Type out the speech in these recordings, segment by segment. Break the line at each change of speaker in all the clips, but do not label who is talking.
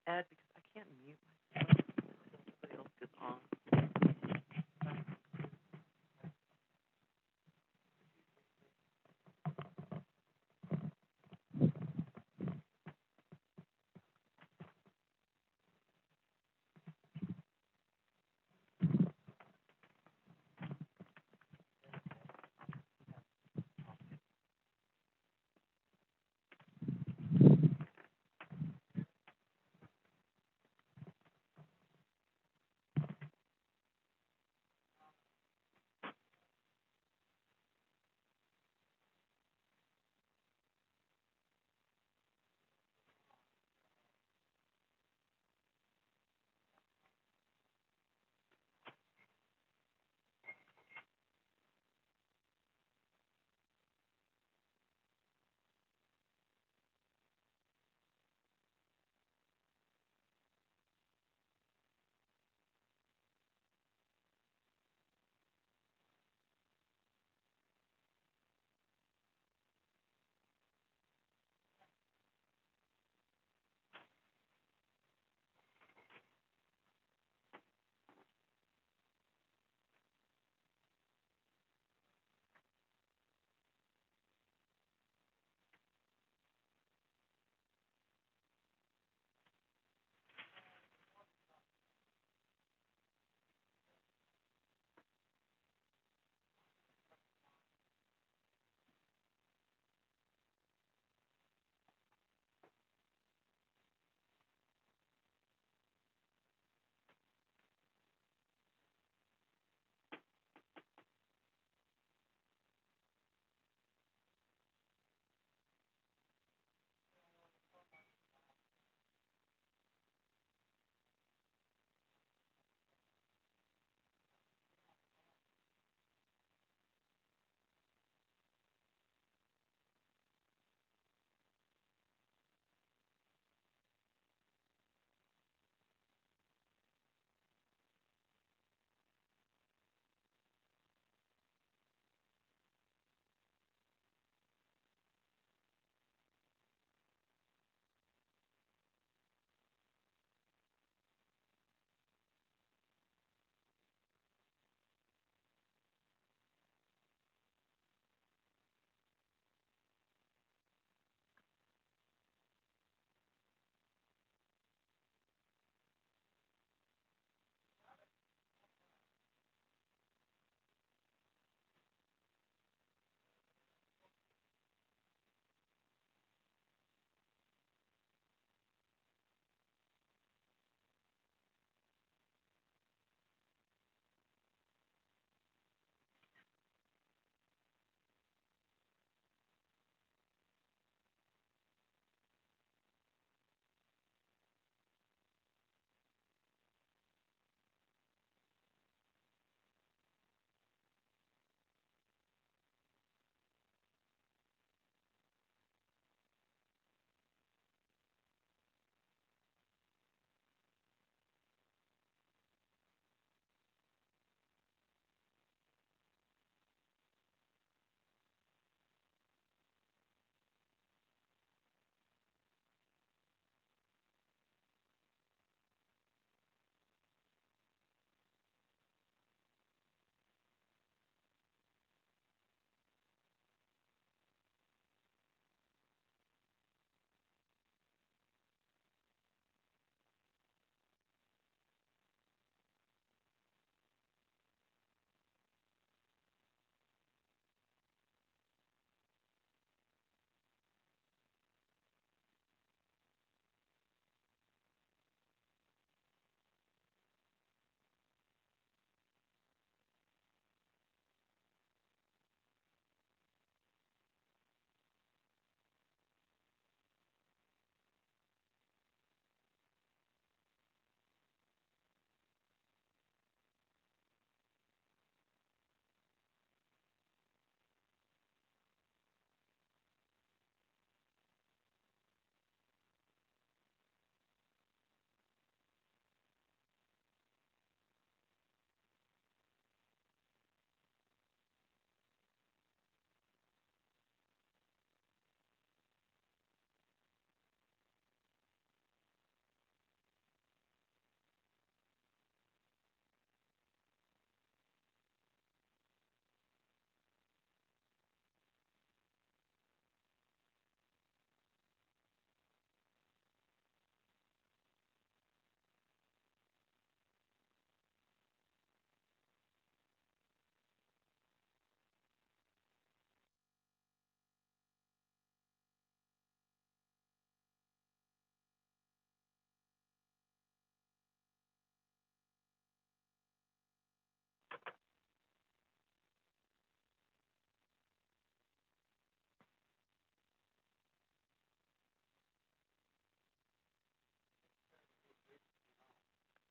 Ed, because I can't mute myself. Somebody else is on.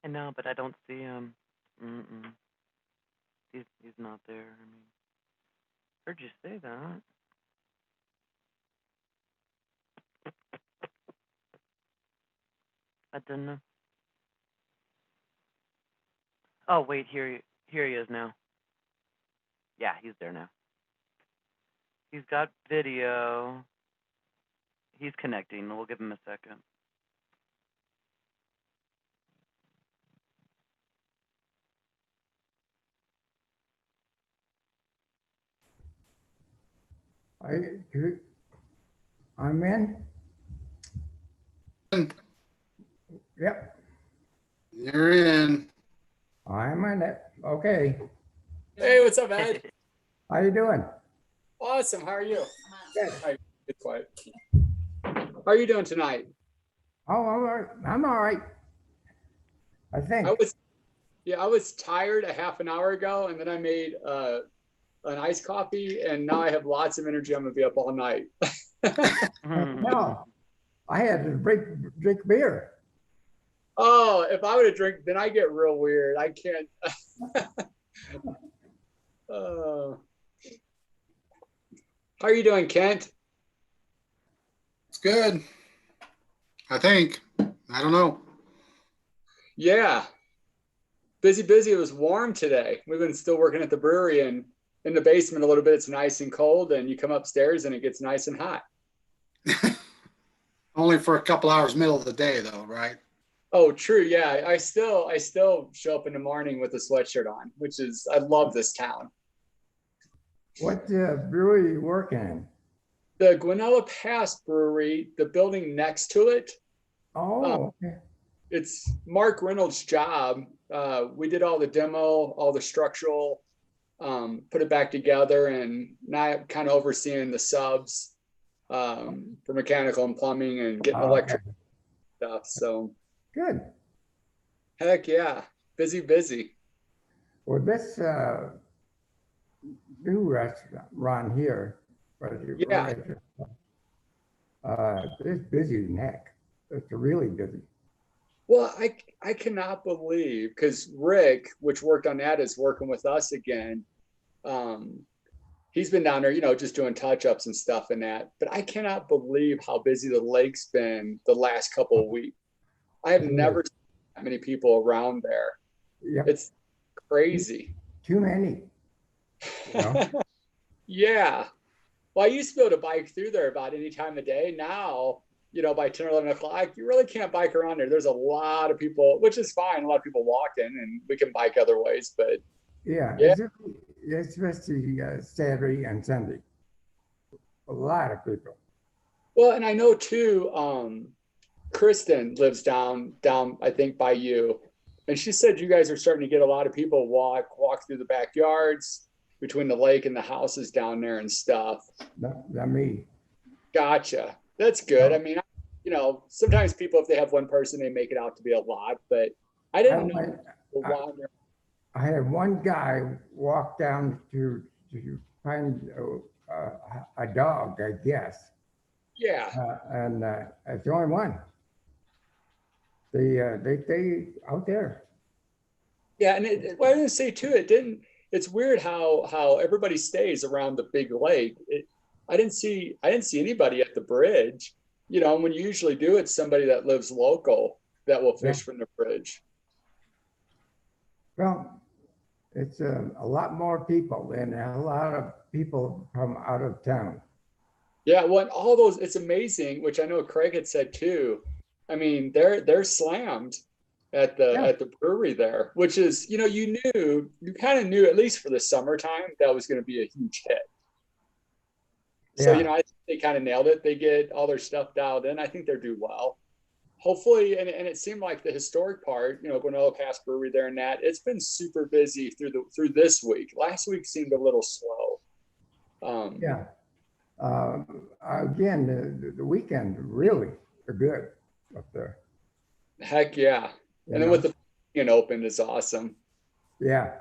I know, but I don't see him. Mm-mm. He's not there. I mean, heard you say that. I didn't know. Oh wait, here he is now. Yeah, he's there now. He's got video. He's connecting. We'll give him a second.
I'm in. Yep,
You're in.
I'm in it. Okay.
Hey, what's up, Ed?
How you doing?
Awesome. How are you?
Good.
All right, be quiet. How are you doing tonight?
Oh, I'm all right. I think.
I was tired a half an hour ago, and then I made an iced coffee, and now I have lots of energy. I'm gonna be up all night.
No, I had to drink beer.
Oh, if I would have drank, then I get real weird. I can't. uh, how are you doing, Kent?
It's good. I think. I don't know.
Yeah, busy, busy. It was warm today. We've been still working at the brewery, and in the basement a little bit. It's nice and cold, and you come upstairs and it gets nice and hot.
Only for a couple hours middle of the day though, right?
Oh, true. Yeah, I still show up in the morning with a sweatshirt on, which is I love this town.
What brewery you working in?
The Guanella Pass Brewery, the building next to it,
Oh, okay.
it's Mark Reynolds' job. We did all the demo, all the structural, put it back together, and now I'm kind of overseeing the subs for mechanical and plumbing and getting electric
Okay.
stuff. So
Good.
heck yeah, busy, busy.
Well, this new restaurant here,
Yeah.
it's busy as heck. It's really busy.
Well, I cannot believe because Rick, which worked on that, is working with us again. Um, he's been down there, just doing touch ups and stuff and that. But I cannot believe how busy the lake's been the last couple of weeks. I have never seen that many people around there.
Yep.
It's crazy.
Too many. You know?
Yeah. Well, I used to be able to bike through there about any time of day. Now, by 10 or 11 o'clock, you really can't bike around there. There's a lot of people, which is fine. A lot of people walking, and we can bike other ways. But
Yeah,
yeah,
especially Saturday and Sunday. A lot of people.
well, and I know too, Kristen lives down, I think by you. And she said you guys are starting to get a lot of people walk through the backyards between the lake and the houses down there and stuff.
Not me.
Gotcha. That's good. I mean, sometimes people, if they have one person, they make it out to be a lot, but I didn't know.
I had one guy walk down to find a dog, I guess.
Yeah.
And it's the only one. They out there.
Yeah, and what I was gonna say too, it's weird how everybody stays around the big lake. I didn't see anybody at the bridge. When you usually do, it's somebody that lives local that will fish from the bridge.
Well, it's a lot more people and a lot of people from out of town.
Yeah, well, and all those, it's amazing, which I know Craig had said too. I mean, they're slammed at the brewery there, which is, you kind of knew, at least for the summertime, that was going to be a huge hit. So, I think they kind of nailed it. They get all their stuff dialed in. I think they're do well. Hopefully, and it seemed like the historic part, Guanella Pass Brewery there and that, it's been super busy through this week. Last week seemed a little slow.
Again, the weekend really are good up there.
Heck yeah. And then with the opened is awesome.
Yeah.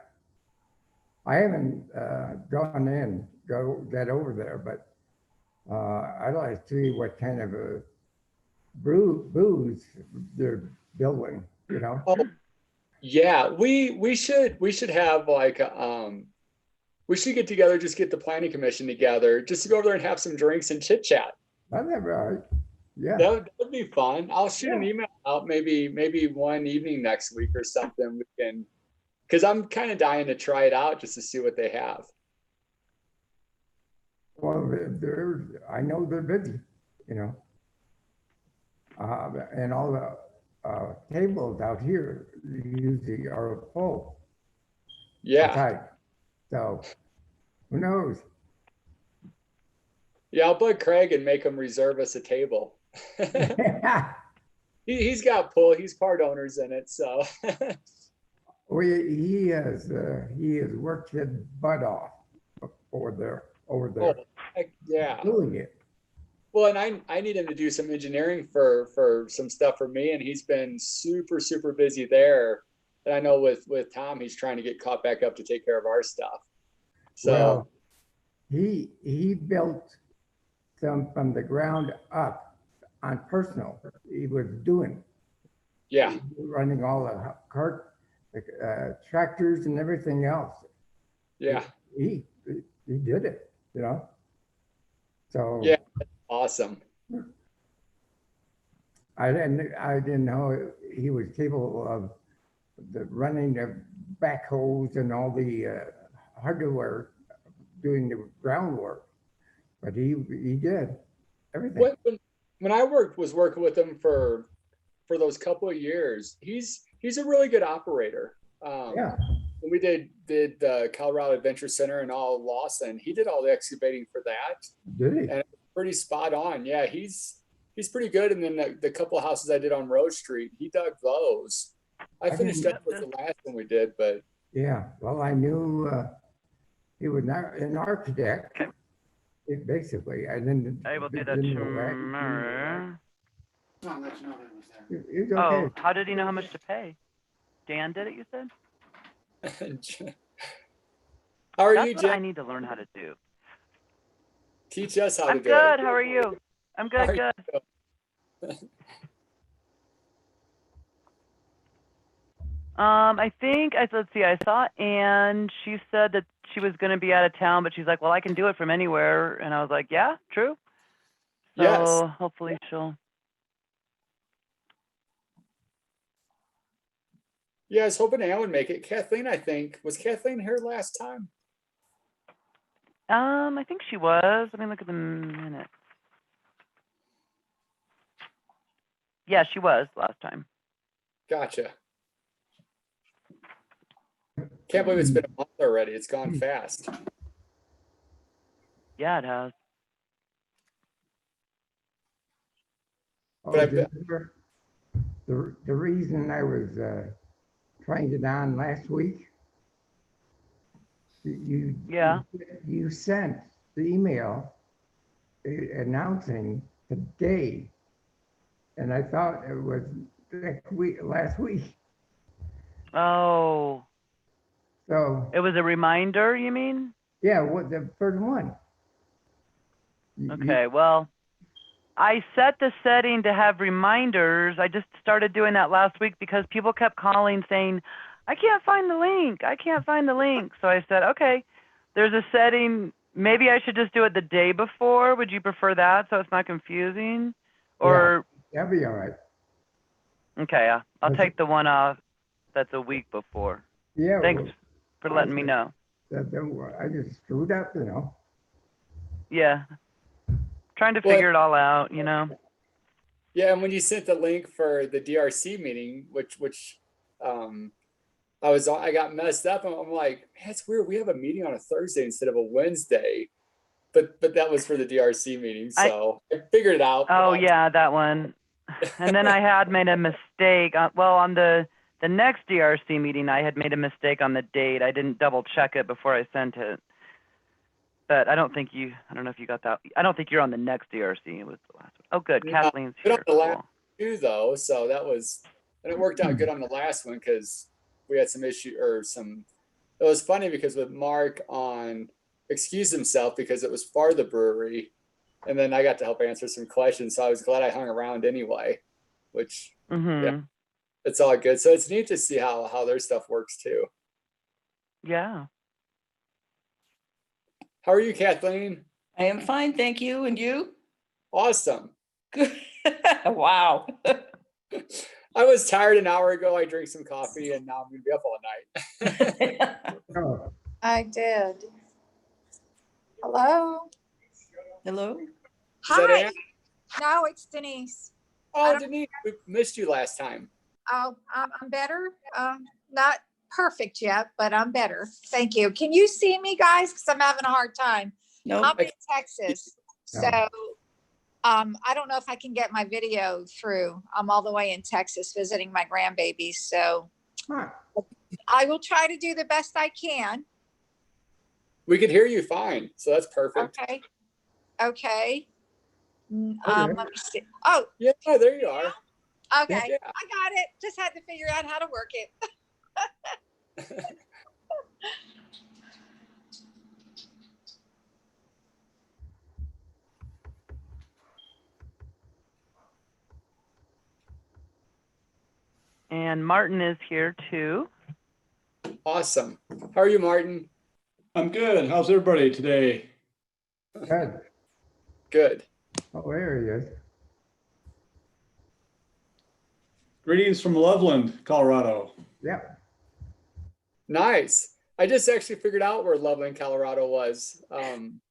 I haven't get over there, but I'd like to see what kind of booze they're building,
Oh, Yeah, we should have like we should get together, just get the planning commission together, just to go over there and have some drinks and chit chat.
That's right. Yeah,
That would be fun. I'll shoot an
Yeah.
email out maybe one evening next week or something. We can, because I'm kind of dying to try it out just to see what they have.
well, I know they're busy, you know. And all the tables out here usually are full.
Yeah,
Tight. So who knows?
yeah. I'll bug Craig and make him reserve us a table. He's got pull. He's part owners in it, so.
Well, he has worked his butt off over there
Oh, heck yeah.
doing it.
Well, and I need him to do some engineering for some stuff for me, and he's been super busy there. And I know with Tom, he's trying to get caught back up to take care of our stuff. So
Well, he built some from the ground up on personal. He was doing,
yeah,
running all the tractors and everything else.
yeah,
He did it, you know. So
Yeah. awesome.
I didn't know he was capable of running the backhoes and all the hardware, doing the groundwork, but he did everything.
When I was working with him for those couple of years, he's a really good operator.
Yeah,
When we did the Colorado Adventure Center and all Lawson, he did all the excavating for that.
did he?
And pretty spot on. Yeah, he's pretty good. And then the couple of houses I did on Rose Street, he dug those. I finished up with the last one we did, but
Yeah. Well, I knew he was not an architect. Basically, I didn't.
I will do that
didn't know that.
tomorrow.
I'll let you know that it was there.
It's
Oh,
okay.
how did he know how much to pay? Dan did it, you said?
how are
That's
you,
what I
Jen?
need to learn how to do.
Teach us how
I'm
to do
good.
it.
How are you? I'm good,
How are
good.
you?
I think let's see, I saw Ann. She said that she was going to be out of town, but she's like, well, I can do it from anywhere. And I was like, yeah, true. So
Yes.
hopefully she'll.
Yeah, I was hoping Ann would make it. Kathleen, I think. Was Kathleen here last time?
I think she was. Let me look at the minutes. Yeah, she was last time.
Gotcha. Can't believe it's been a month already. It's gone fast.
Yeah, it has.
Oh,
But I
Jennifer, the reason I was trying it on last week,
Yeah.
you sent the email announcing today, and I thought it was last week.
Oh,
So
it was a reminder, you mean?
yeah, what the first one?
Okay, well, I set the setting to have reminders. I just started doing that last week because people kept calling saying, I can't find the link. I can't find the link. So I said, okay, there's a setting. Maybe I should just do it the day before. Would you prefer that so it's not confusing? Or,
That'd be all right.
okay, I'll
Okay.
take the one off that's a week before.
Yeah.
Thanks
well,
for letting me know.
I just screwed up, you know.
Yeah. Trying to
Well,
figure it all out, you know?
Yeah, and when you sent the link for the DRC meeting, which I got messed up. I'm like, man, it's weird. We have a meeting on a Thursday instead of a Wednesday, but that was for the DRC meeting, so I figured it out.
Oh,
but-
yeah, that one. And then I had made a mistake. Well, on the next DRC meeting, I had made a mistake on the date. I didn't double check it before I sent it. But I don't know if you got that. I don't think you're on the next DRC. It was the last one. Oh, good.
No,
Kathleen's
but on
here.
the last-
Cool.
Too though, so and it worked out good on the last one because we had some issue or some. It was funny because with Mark excused himself because it was for the brewery, and then I got to help answer some questions. So I was glad I hung around anyway, which
Mm-hmm.
Yeah. It's all good. So it's neat to see how their stuff works too.
Yeah.
How are you, Kathleen?
I am fine, thank you. And you?
Awesome.
Good. Wow.
I was tired an hour ago. I drank some coffee and now I'm gonna be up all night.
Oh,
I did. Hello?
Hello?
that
Hi.
Ann?
No, it's Denise.
Oh, Denise, we missed you last time.
Oh, I'm better. Not perfect yet, but I'm better. Thank you. Can you see me, guys? Because I'm having a hard time.
No,
I'm in Texas,
No.
so I don't know if I can get my video through. I'm all the way in Texas visiting my grandbabies, so
huh.
I will try to do the best I can.
We could hear you fine, so that's perfect.
Okay. Okay.
Okay.
Let me see. Oh,
Yeah, there you are.
okay.
Yeah.
I got it. Just had to figure out how to work it.
And Martin is here too.
Awesome. How are you, Martin?
I'm good. How's everybody today?
Good.
Good.
Oh, there he is.
Greetings from Loveland, Colorado.
Yeah.
Nice. I just actually figured out where Loveland, Colorado was. One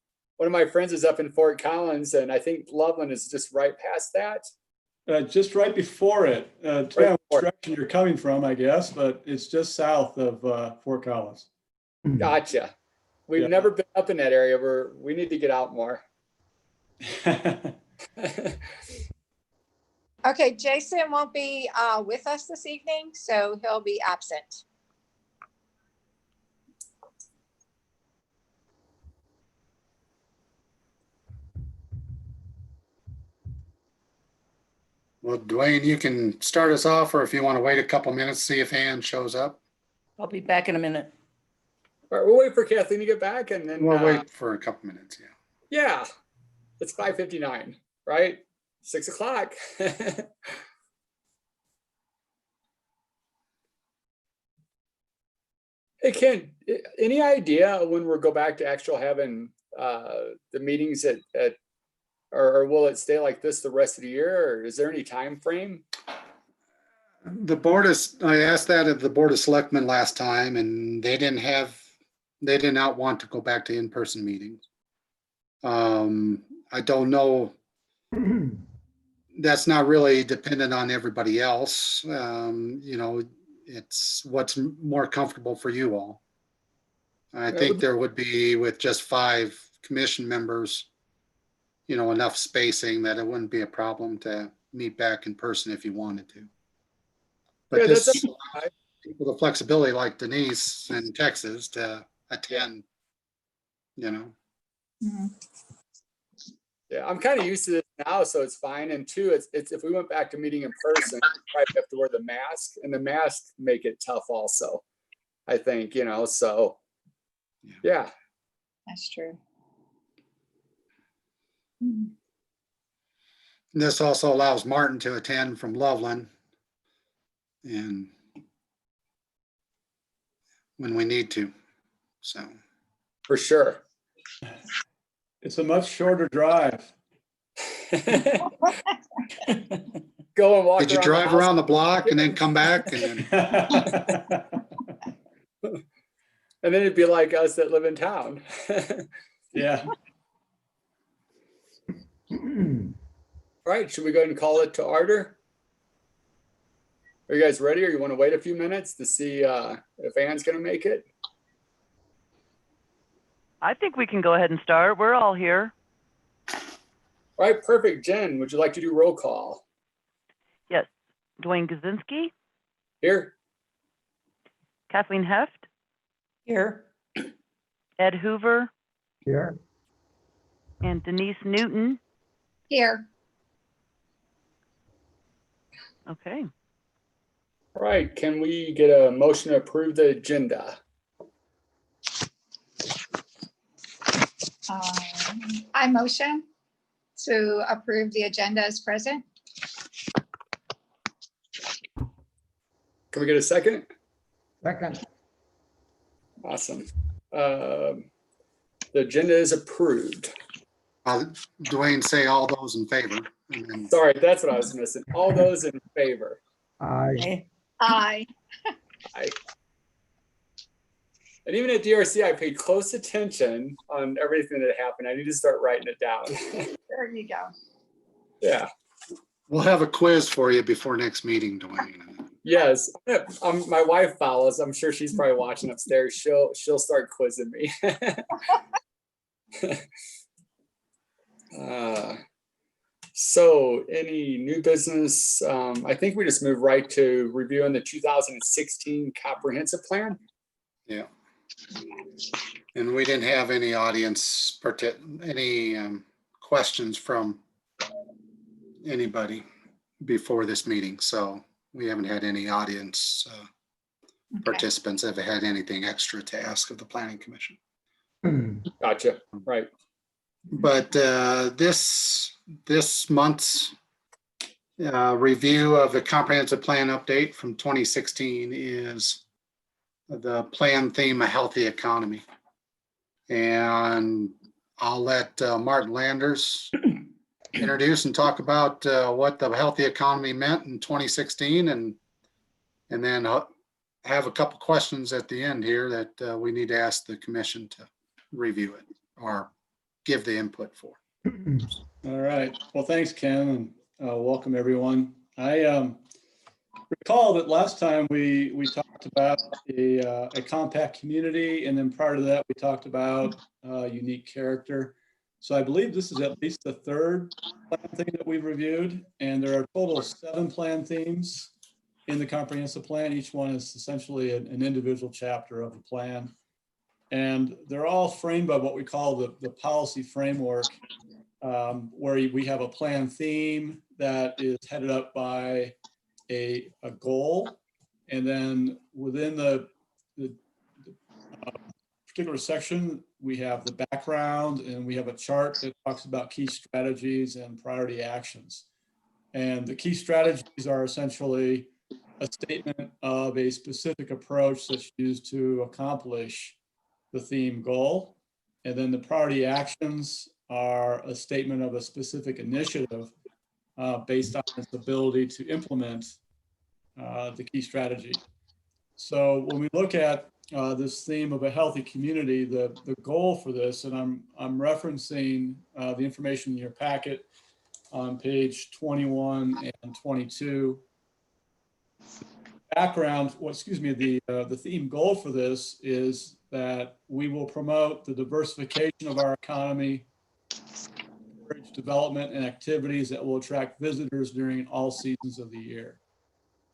of my friends is up in Fort Collins, and I think Loveland is just right past that.
Just right before it. Depending on which direction you're coming from, I guess, but it's just south of Fort Collins.
Gotcha. We've
Yeah.
never been up in that area. We need to get out more.
Okay, Jason won't be with us this evening, so he'll be absent.
Well, Dwayne, you can start us off, or if you want to wait a couple minutes, see if Ann shows up.
I'll be back in a minute.
All right, we'll wait for Kathleen to get back, and then
We'll wait for a couple minutes, yeah.
yeah, it's 5:59, right? 6 o'clock. Hey, Ken, any idea when we'll go back to actual having the meetings at or will it stay like this the rest of the year, or is there any time frame?
I asked that of the Board of Selectmen last time, and they did not want to go back to in-person meetings. I don't know. That's not really dependent on everybody else. It's what's more comfortable for you all. I think there would be, with just 5 commission members, enough spacing that it wouldn't be a problem to meet back in person if you wanted to. But
Yeah,
this
that's
allows people the flexibility like Denise in Texas to attend,
Mhm.
Yeah, I'm kind of used to this now, so it's fine. And 2, it's if we went back to meeting in person, we probably have to wear the mask, and the mask make it tough also, I think, so yeah.
That's true.
This also allows Martin to attend from Loveland, and when we need to, so.
For sure.
It's a much shorter drive.
Go and walk.
Did you drive around the block and then come back? And then,
And then it'd be like us that live in town.
Yeah.
All right, should we go ahead and call it to order? Are you guys ready, or you want to wait a few minutes to see if Ann's gonna make it?
I think we can go ahead and start. We're all here.
All right, perfect. Jen, would you like to do roll call?
Yes. Dwayne Gazinski,
Here.
Kathleen Heft,
Here.
Ed Hoover,
Here.
and Denise Newton.
Here.
Okay.
All right, can we get a motion to approve the agenda?
I motion to approve the agenda as present.
Can we get a second?
Second,
Awesome. The agenda is approved.
Dwayne, say all those in favor. And then
Sorry, that's what I was missing. All those in favor?
I,
Hey,
Aye.
Aye. And even at DRC, I paid close attention on everything that happened. I need to start writing it down.
There you go.
Yeah.
we'll have a quiz for you before next meeting, Dwayne.
Yes. My wife follows. I'm sure she's probably watching upstairs. She'll start quizzing me. So any new business? I think we just move right to reviewing the 2016 comprehensive plan.
Yeah. And we didn't have any audience, any questions from anybody before this meeting. So we haven't had any audience participants have had anything extra to ask of the Planning Commission.
Gotcha. Right.
But this month's review of the comprehensive plan update from 2016 is the plan theme, a healthy economy. And I'll let Martin Landers introduce and talk about what the healthy economy meant in 2016, and then have a couple questions at the end here that we need to ask the commission to review it or give the input for.
All right. Well, thanks, Ken, and welcome everyone. I recall that last time we talked about a compact community, and then prior to that, we talked about unique character. So I believe this is at least the third plan theme that we've reviewed, and there are a total of 7 plan themes in the comprehensive plan. Each one is essentially an individual chapter of the plan. And they're all framed by what we call the policy framework, where we have a plan theme that is headed up by a goal. And then within the particular section, we have the background, and we have a chart that talks about key strategies and priority actions. And the key strategies are essentially a statement of a specific approach that's used to accomplish the theme goal. And then the priority actions are a statement of a specific initiative based on its ability to implement the key strategy. So when we look at this theme of a healthy community, the goal for this, and I'm referencing the information in your packet on page 21 and 22. Background, the theme goal for this is that we will promote the diversification of our economy, encourage development and activities that will attract visitors during all seasons of the year.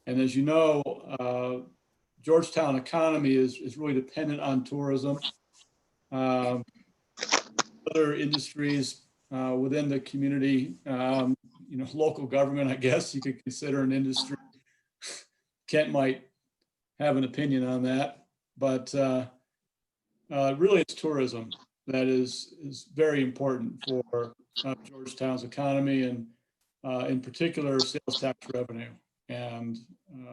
And as you know, Georgetown economy is really dependent on tourism. Other industries within the community, local government, I guess you could consider an industry. Kent might have an opinion on that, but really it's tourism that is very important for Georgetown's economy, and in particular sales tax revenue. And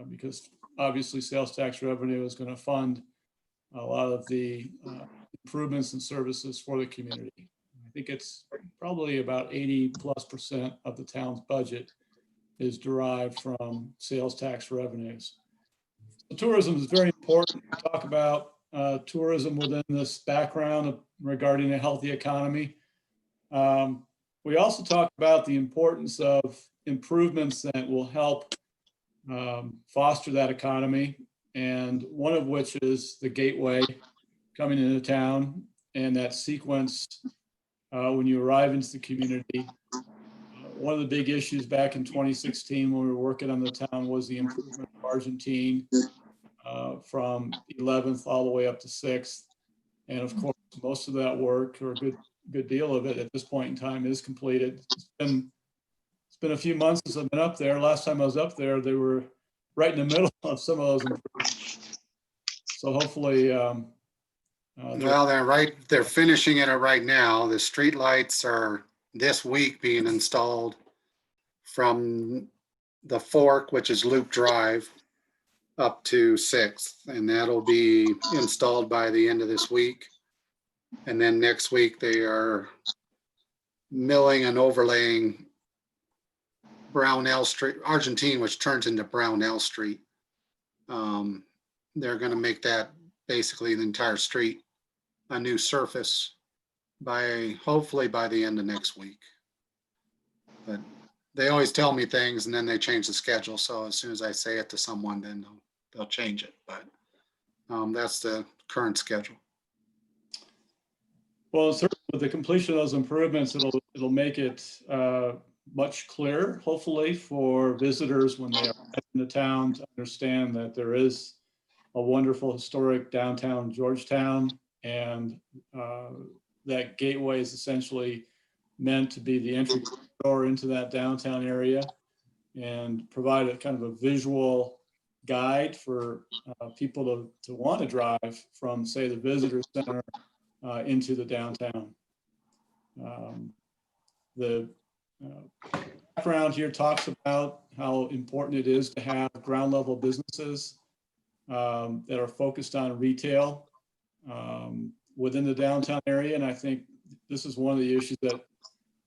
because obviously sales tax revenue is going to fund a lot of the improvements and services for the community. I think it's probably about 80+% of the town's budget is derived from sales tax revenues. So tourism is very important. We talk about tourism within this background regarding a healthy economy. We also talk about the importance of improvements that will help foster that economy, and one of which is the gateway coming into town, and that sequence when you arrive into the community. One of the big issues back in 2016 when we were working on the town was the improvement of Argentine from 11th all the way up to 6th. And of course, most of that work, or a good deal of it at this point in time, is completed. It's been a few months since I've been up there. Last time I was up there, they were right in the middle of some of those improvements. So hopefully,
they're finishing it right now. The street lights are this week being installed from the fork, which is Loop Drive, up to 6th, and that'll be installed by the end of this week. And then next week, they are milling and overlaying Brownell Street, Argentine, which turns into Brownell Street. They're going to make that basically the entire street a new surface hopefully by the end of next week. But they always tell me things and then they change the schedule. So as soon as I say it to someone, then they'll change it. But that's the current schedule.
Well, certainly with the completion of those improvements, it'll make it much clearer, hopefully, for visitors when they are in the town to understand that there is a wonderful historic downtown Georgetown, and that gateway is essentially meant to be the entry door into that downtown area and provide a kind of a visual guide for people to want to drive from, say, the visitor center into the downtown. The background here talks about how important it is to have ground level businesses that are focused on retail within the downtown area. And I think this is one of the issues that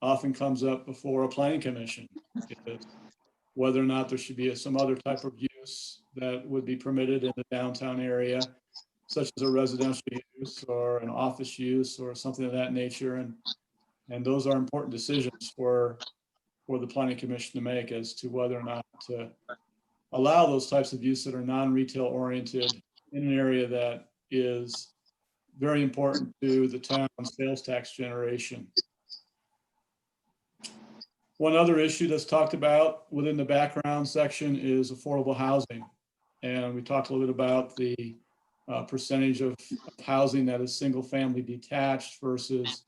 often comes up before a planning commission, is whether or not there should be some other type of use that would be permitted in the downtown area, such as a residential use or an office use or something of that nature. And those are important decisions for the planning commission to make as to whether or not to allow those types of use that are non-retail oriented in an area that is very important to the town's sales tax generation. One other issue that's talked about within the background section is affordable housing. And we talked a little bit about the percentage of housing that is single family detached versus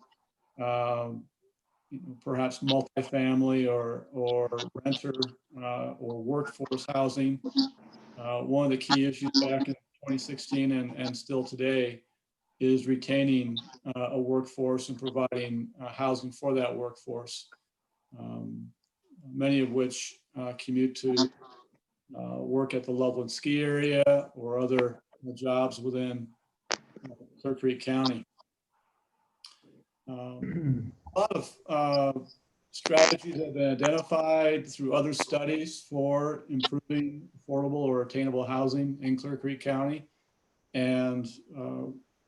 perhaps multifamily or renter or workforce housing. One of the key issues back in 2016 and still today is retaining a workforce and providing housing for that workforce, many of which commute to work at the Loveland ski area or other jobs within Clear Creek County. A lot of strategies have been identified through other studies for improving affordable or attainable housing in Clear Creek County. And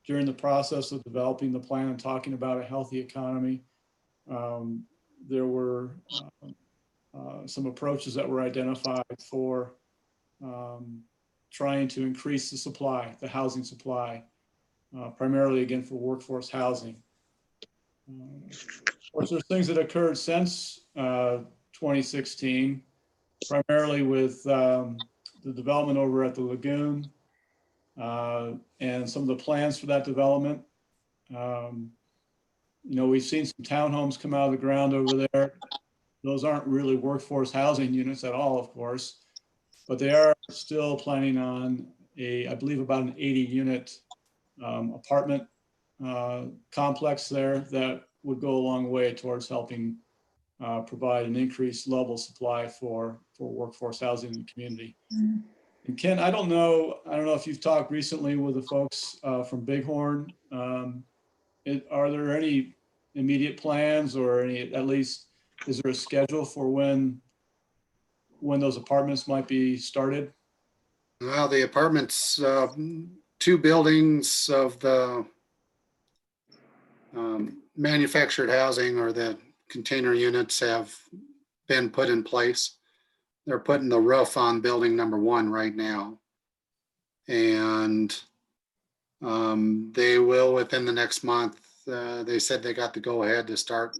during the process of developing the plan and talking about a healthy economy, there were some approaches that were identified for trying to increase the supply, the housing supply, primarily again for workforce housing. Of course, there's things that occurred since 2016, primarily with the development over at the Lagoon and some of the plans for that development. We've seen some townhomes come out of the ground over there. Those aren't really workforce housing units at all, of course, but they are still planning on I believe about an 80 unit apartment complex there that would go a long way towards helping provide an increased level supply for workforce housing in the community. Mm-hmm. And Ken, I don't know if you've talked recently with the folks from Bighorn. Are there any immediate plans or at least is there a schedule for when those apartments might be started?
Well, the apartments, 2 buildings of the manufactured housing or the container units have been put in place. They're putting the roof on building number 1 right now. And they will within the next month. They said they got to go ahead to start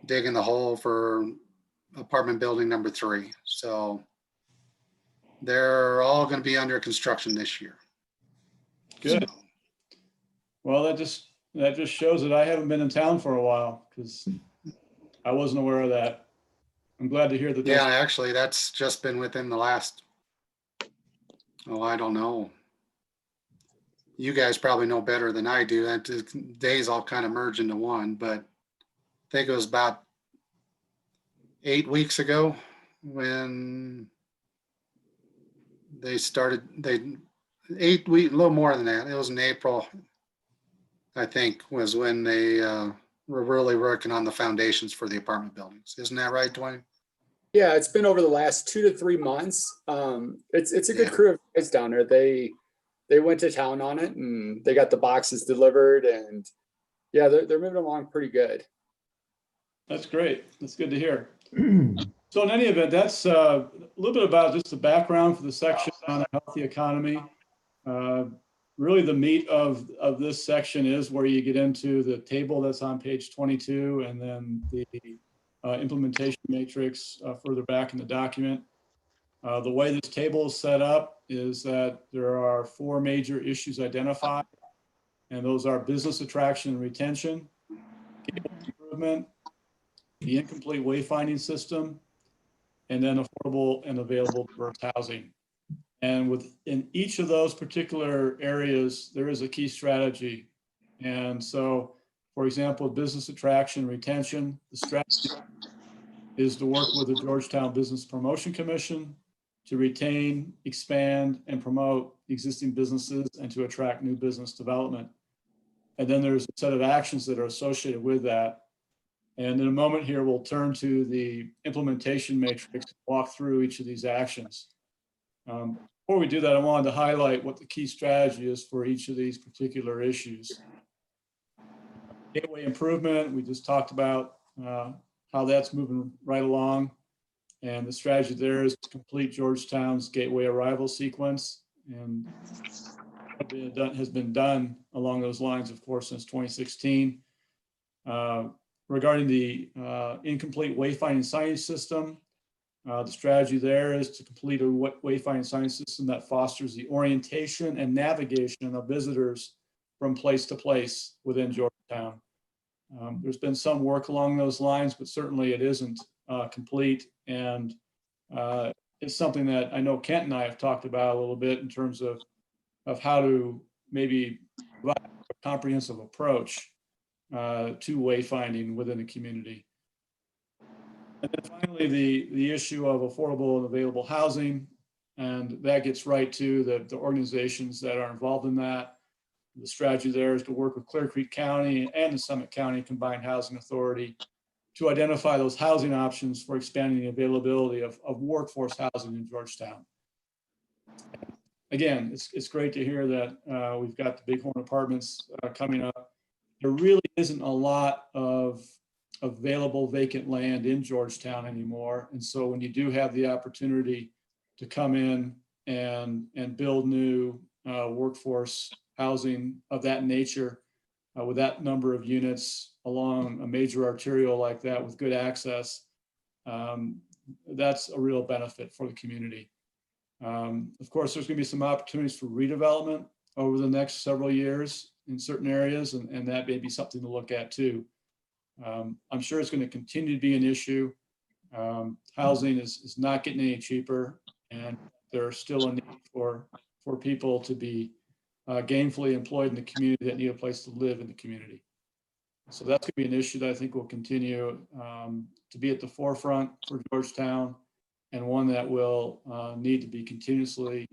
digging the hole for apartment building number 3. So they're all going to be under construction this year.
Good. So, well, that just shows that I haven't been in town for a while because I wasn't aware of that. I'm glad to hear that.
Yeah, actually, that's just been within the last, I don't know. You guys probably know better than I do. That days all kind of merge into one, but I think it was about 8 weeks ago when they started, a little more than that. It was in April, I think, was when they were really working on the foundations for the apartment buildings. Isn't that right, Dwayne?
Yeah, it's been over the last 2 to 3 months. It's a good
Yeah.
crew of guys down there. They went to town on it and they got the boxes delivered, and yeah, they're moving along pretty good.
That's great. That's good to hear. So in any event, that's a little bit about just the background for the section on a healthy economy. Really the meat of this section is where you get into the table that's on page 22 and then the implementation matrix further back in the document. The way this table is set up is that there are 4 major issues identified, and those are business attraction and retention, improvement, the incomplete wayfinding system, and then affordable and available diverse housing. And within each of those particular areas, there is a key strategy. And so, for example, business attraction and retention, the strategy is to work with the Georgetown Business Promotion Commission to retain, expand, and promote existing businesses and to attract new business development. And then there's a set of actions that are associated with that. And in a moment here, we'll turn to the implementation matrix, walk through each of these actions. Before we do that, I wanted to highlight what the key strategy is for each of these particular issues. Gateway improvement, we just talked about how that's moving right along. And the strategy there is to complete Georgetown's gateway arrival sequence. And has been done along those lines, of course, since 2016. Regarding the incomplete wayfinding signage system, the strategy there is to complete a wayfinding signage system that fosters the orientation and navigation of visitors from place to place within Georgetown. There's been some work along those lines, but certainly it isn't complete. And it's something that I know Kent and I have talked about a little bit in terms of how to maybe provide a comprehensive approach to wayfinding within the community. And then finally, the issue of affordable and available housing, and that gets right to the organizations that are involved in that. The strategy there is to work with Clear Creek County and the Summit County Combined Housing Authority to identify those housing options for expanding the availability of workforce housing in Georgetown. Again, it's great to hear that we've got the Bighorn Apartments coming up. There really isn't a lot of available vacant land in Georgetown anymore. And so when you do have the opportunity to come in and build new workforce housing of that nature with that number of units along a major arterial like that with good access, that's a real benefit for the community. Of course, there's going to be some opportunities for redevelopment over the next several years in certain areas, and that may be something to look at too. I'm sure it's going to continue to be an issue. Housing is not getting any cheaper, and there's still a need for people to be gainfully employed in the community that need a place to live in the community. So that's going to be an issue that I think will continue to be at the forefront for Georgetown, and one that will need to be continuously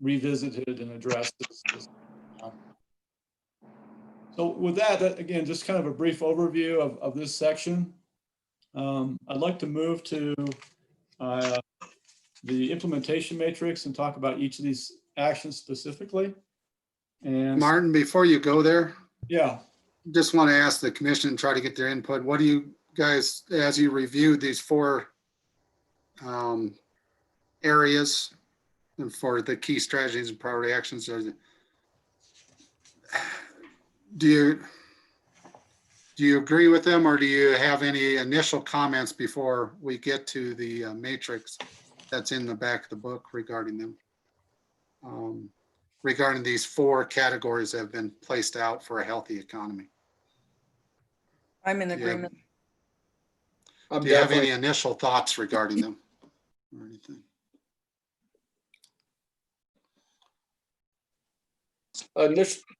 revisited and addressed. So with that, again, just kind of a brief overview of this section. I'd like to move to the implementation matrix and talk about each of these actions specifically. And
Martin, before you go there,
yeah,
just want to ask the commission and try to get their input. What do you guys, as you reviewed these 4 areas and for the key strategies and priority actions, do you agree with them, or do you have any initial comments before we get to the matrix that's in the back of the book regarding them? Regarding these 4 categories that have been placed out for a healthy economy.
I'm in agreement.
Do you have any initial thoughts regarding them or anything?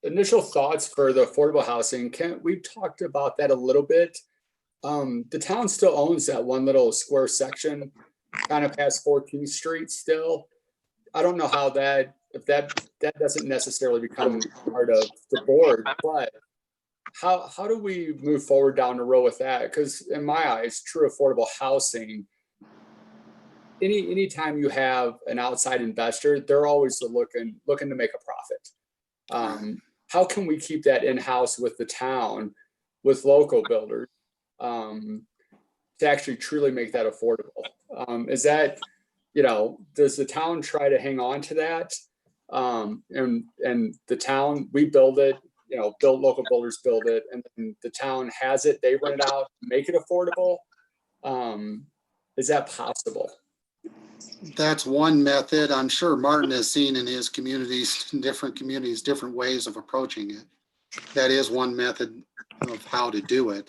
Initial thoughts for the affordable housing. We've talked about that a little bit. The town still owns that one little square section kind of past 14th Street still. I don't know how that, if that doesn't necessarily become part of the board, but how do we move forward down the road with that? Because in my eyes, true affordable housing, anytime you have an outside investor, they're always looking to make a profit. How can we keep that in-house with the town, with local builders, to actually truly make that affordable? Is that, does the town try to hang on to that? And the town, we build it, build local builders build it, and then the town has it, they rent it out, make it affordable. Is that possible?
That's one method. I'm sure Martin has seen in his communities, different ways of approaching it. That is one method of how to do it.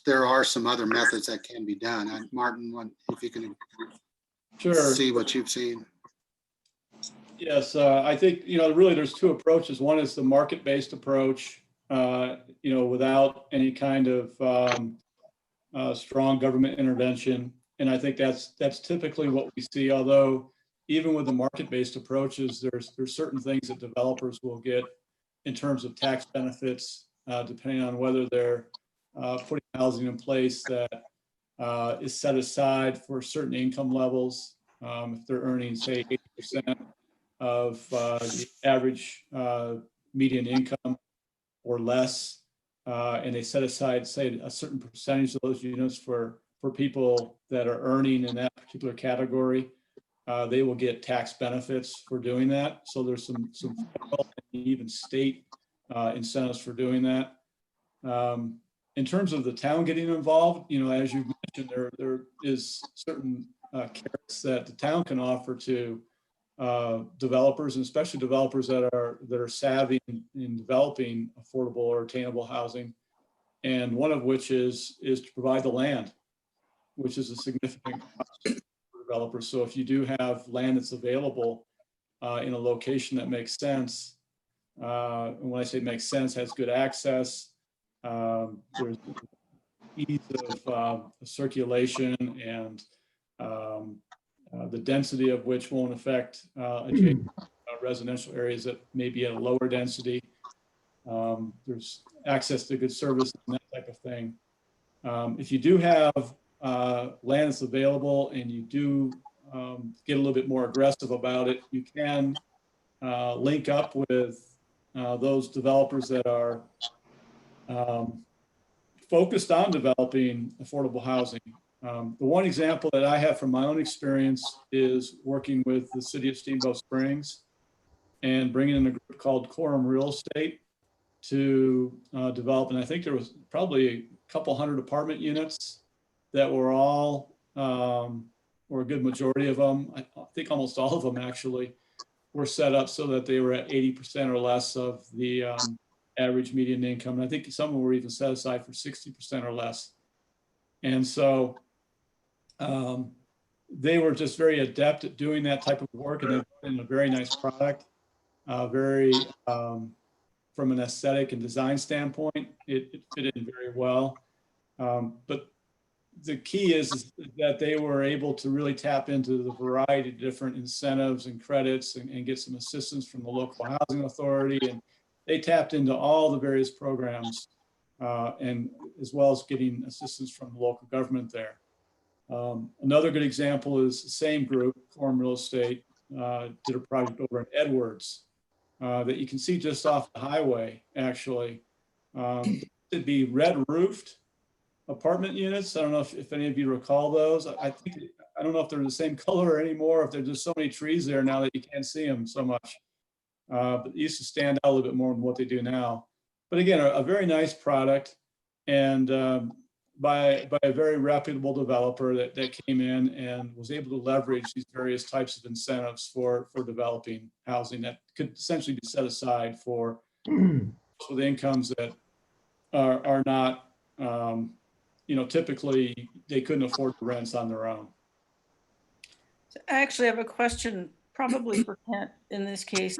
There are some other methods that can be done. Martin, if you can
Sure.
see what you've seen.
Yes, I think, really there's two approaches. One is the market-based approach, without any kind of strong government intervention. And I think that's typically what we see, although even with the market-based approaches, there's certain things that developers will get in terms of tax benefits, depending on whether they're putting housing in place that is set aside for certain income levels. If they're earning, say, 80% of the average median income or less, and they set aside, say, a certain percentage of those units for people that are earning in that particular category, they will get tax benefits for doing that. So there's some federal and even state incentives for doing that. In terms of the town getting involved, as you mentioned, there is certain carrots that the town can offer to developers, and especially developers that are savvy in developing affordable or attainable housing. And one of which is to provide the land, which is a significant cost for developers. So if you do have land that's available in a location that makes sense, and when I say makes sense, has good access, there's ease of circulation, and the density of which won't affect adjacent residential areas that may be at a lower density. There's access to good service and that type of thing. If you do have land that's available and you do get a little bit more aggressive about it, you can link up with those developers that are focused on developing affordable housing. The one example that I have from my own experience is working with the city of Steamboat Springs and bringing in a group called Quorum Real Estate to develop. And I think there was probably a couple hundred apartment units that were all, or a good majority of them, I think almost all of them actually, were set up so that they were at 80% or less of the average median income. And I think some of them were even set aside for 60% or less. And so they were just very adept at doing that type of work, and they've been a very nice product. Very, from an aesthetic and design standpoint, it fit in very well. But the key is that they were able to really tap into the variety of different incentives and credits and get some assistance from the local housing authority. And they tapped into all the various programs, and as well as getting assistance from the local government there. Another good example is the same group, Quorum Real Estate, did a project over in Edwards that you can see just off the highway, actually. It'd be red roofed apartment units. I don't know if any of you recall those. I don't know if they're the same color anymore, if there's just so many trees there now that you can't see them so much. But they used to stand out a little bit more than what they do now. But again, a very nice product, and by a very reputable developer that came in and was able to leverage these various types of incentives for developing housing that could essentially be set aside for the incomes that are not, typically they couldn't afford the rents on their own.
I actually have a question, probably for Kent in this case.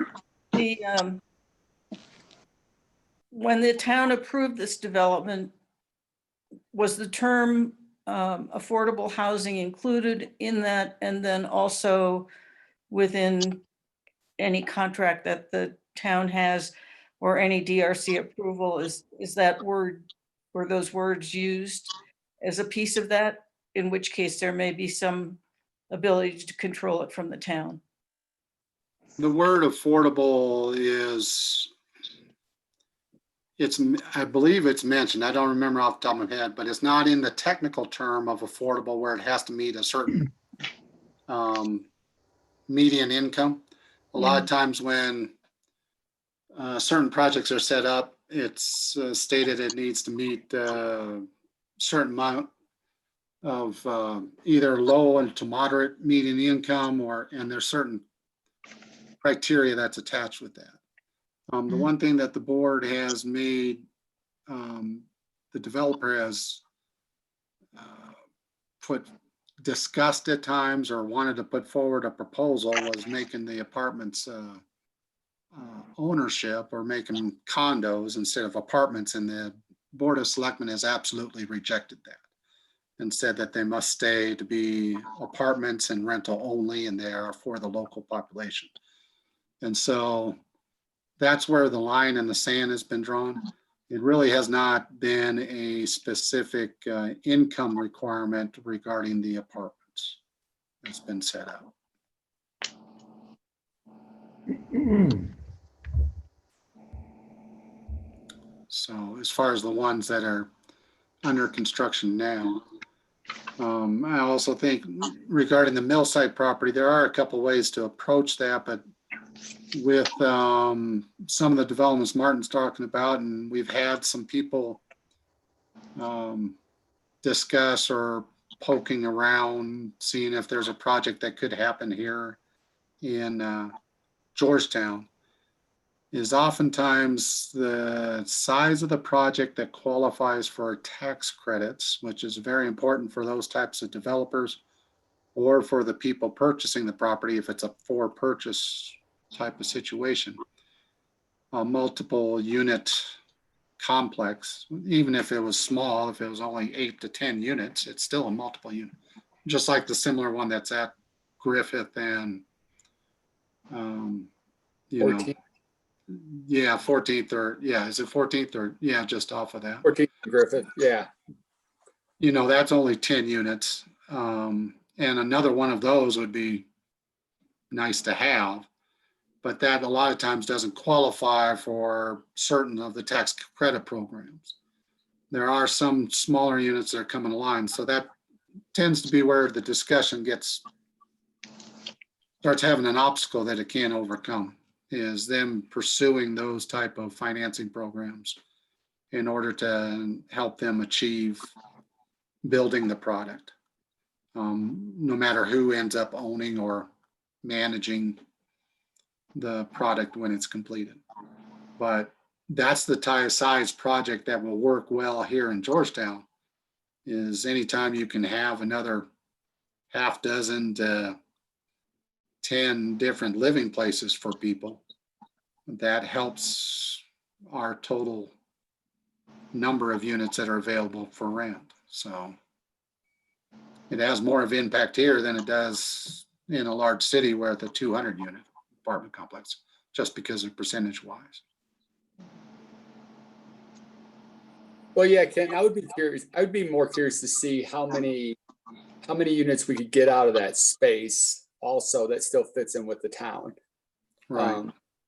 When the town approved this development, was the term affordable housing included in that? And then also within any contract that the town has or any DRC approval, is that word or those words used as a piece of that? In which case there may be some ability to control it from the town.
The word affordable I believe it's mentioned, I don't remember off the top of my head, but it's not in the technical term of affordable where it has to meet a certain median income. A lot of times when certain projects are set up, it's stated it needs to meet a certain amount of either low and to moderate median income, and there's certain criteria that's attached with that. The one thing that the board has made, the developer has discussed at times or wanted to put forward a proposal was making the apartments ownership or making condos instead of apartments, and the Board of Selectmen has absolutely rejected that and said that they must stay to be apartments and rental only, and they are for the local population. And so that's where the line in the sand has been drawn. It really has not been a specific income requirement regarding the apartments that's been set out. So as far as the ones that are under construction now, I also think regarding the mill site property, there are a couple ways to approach that, but with some of the developments Martin's talking about, and we've had some people discuss or poking around, seeing if there's a project that could happen here in Georgetown, is oftentimes the size of the project that qualifies for tax credits, which is very important for those types of developers or for the people purchasing the property if it's a for purchase type of situation. A multiple unit complex, even if it was small, if it was only 8 to 10 units, it's still a multiple unit. Just like the similar one that's at Griffith and,
14th.
Yeah, 14th or, yeah, is it 14th or, yeah, just off of that.
14th Griffith, yeah.
That's only 10 units. And another one of those would be nice to have, but that a lot of times doesn't qualify for certain of the tax credit programs. There are some smaller units that are coming along, so that tends to be where the discussion starts having an obstacle that it can't overcome, is them pursuing those type of financing programs in order to help them achieve building the product, no matter who ends up owning or managing the product when it's completed. But that's the size project that will work well here in Georgetown, is anytime you can have another half dozen to 10 different living places for people, that helps our total number of units that are available for rent. So it has more of impact here than it does in a large city where it's a 200 unit apartment complex, just because of percentage wise.
Well, yeah, Ken, I would be curious. I would be more curious to see how many units we could get out of that space also that still fits in with the town.
Right.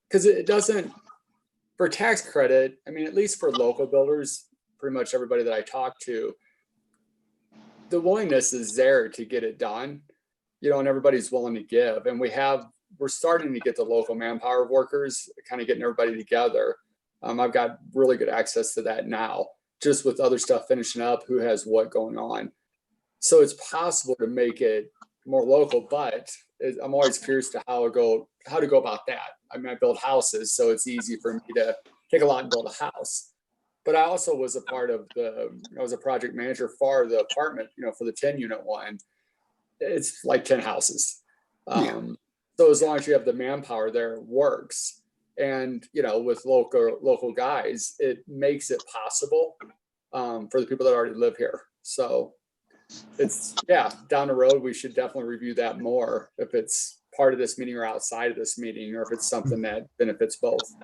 Because it doesn't, for tax credit, I mean, at least for local builders, pretty much everybody that I talk to, the willingness is there to get it done, and everybody's willing to give. And we're starting to get the local manpower of workers, kind of getting everybody together. I've got really good access to that now, just with other stuff finishing up, who has what going on. So it's possible to make it more local, but I'm always curious to how to go about that. I mean, I build houses, so it's easy for me to take a lot and build a house. But I also was I was a project manager for the apartment, for the 10 unit one. It's like 10 houses. So as long as you have the manpower there, it works. And, with local guys, it makes it possible for the people that already live here. So it's, yeah, down the road, we should definitely review that more if it's part of this meeting or outside of this meeting, or if it's something that benefits both.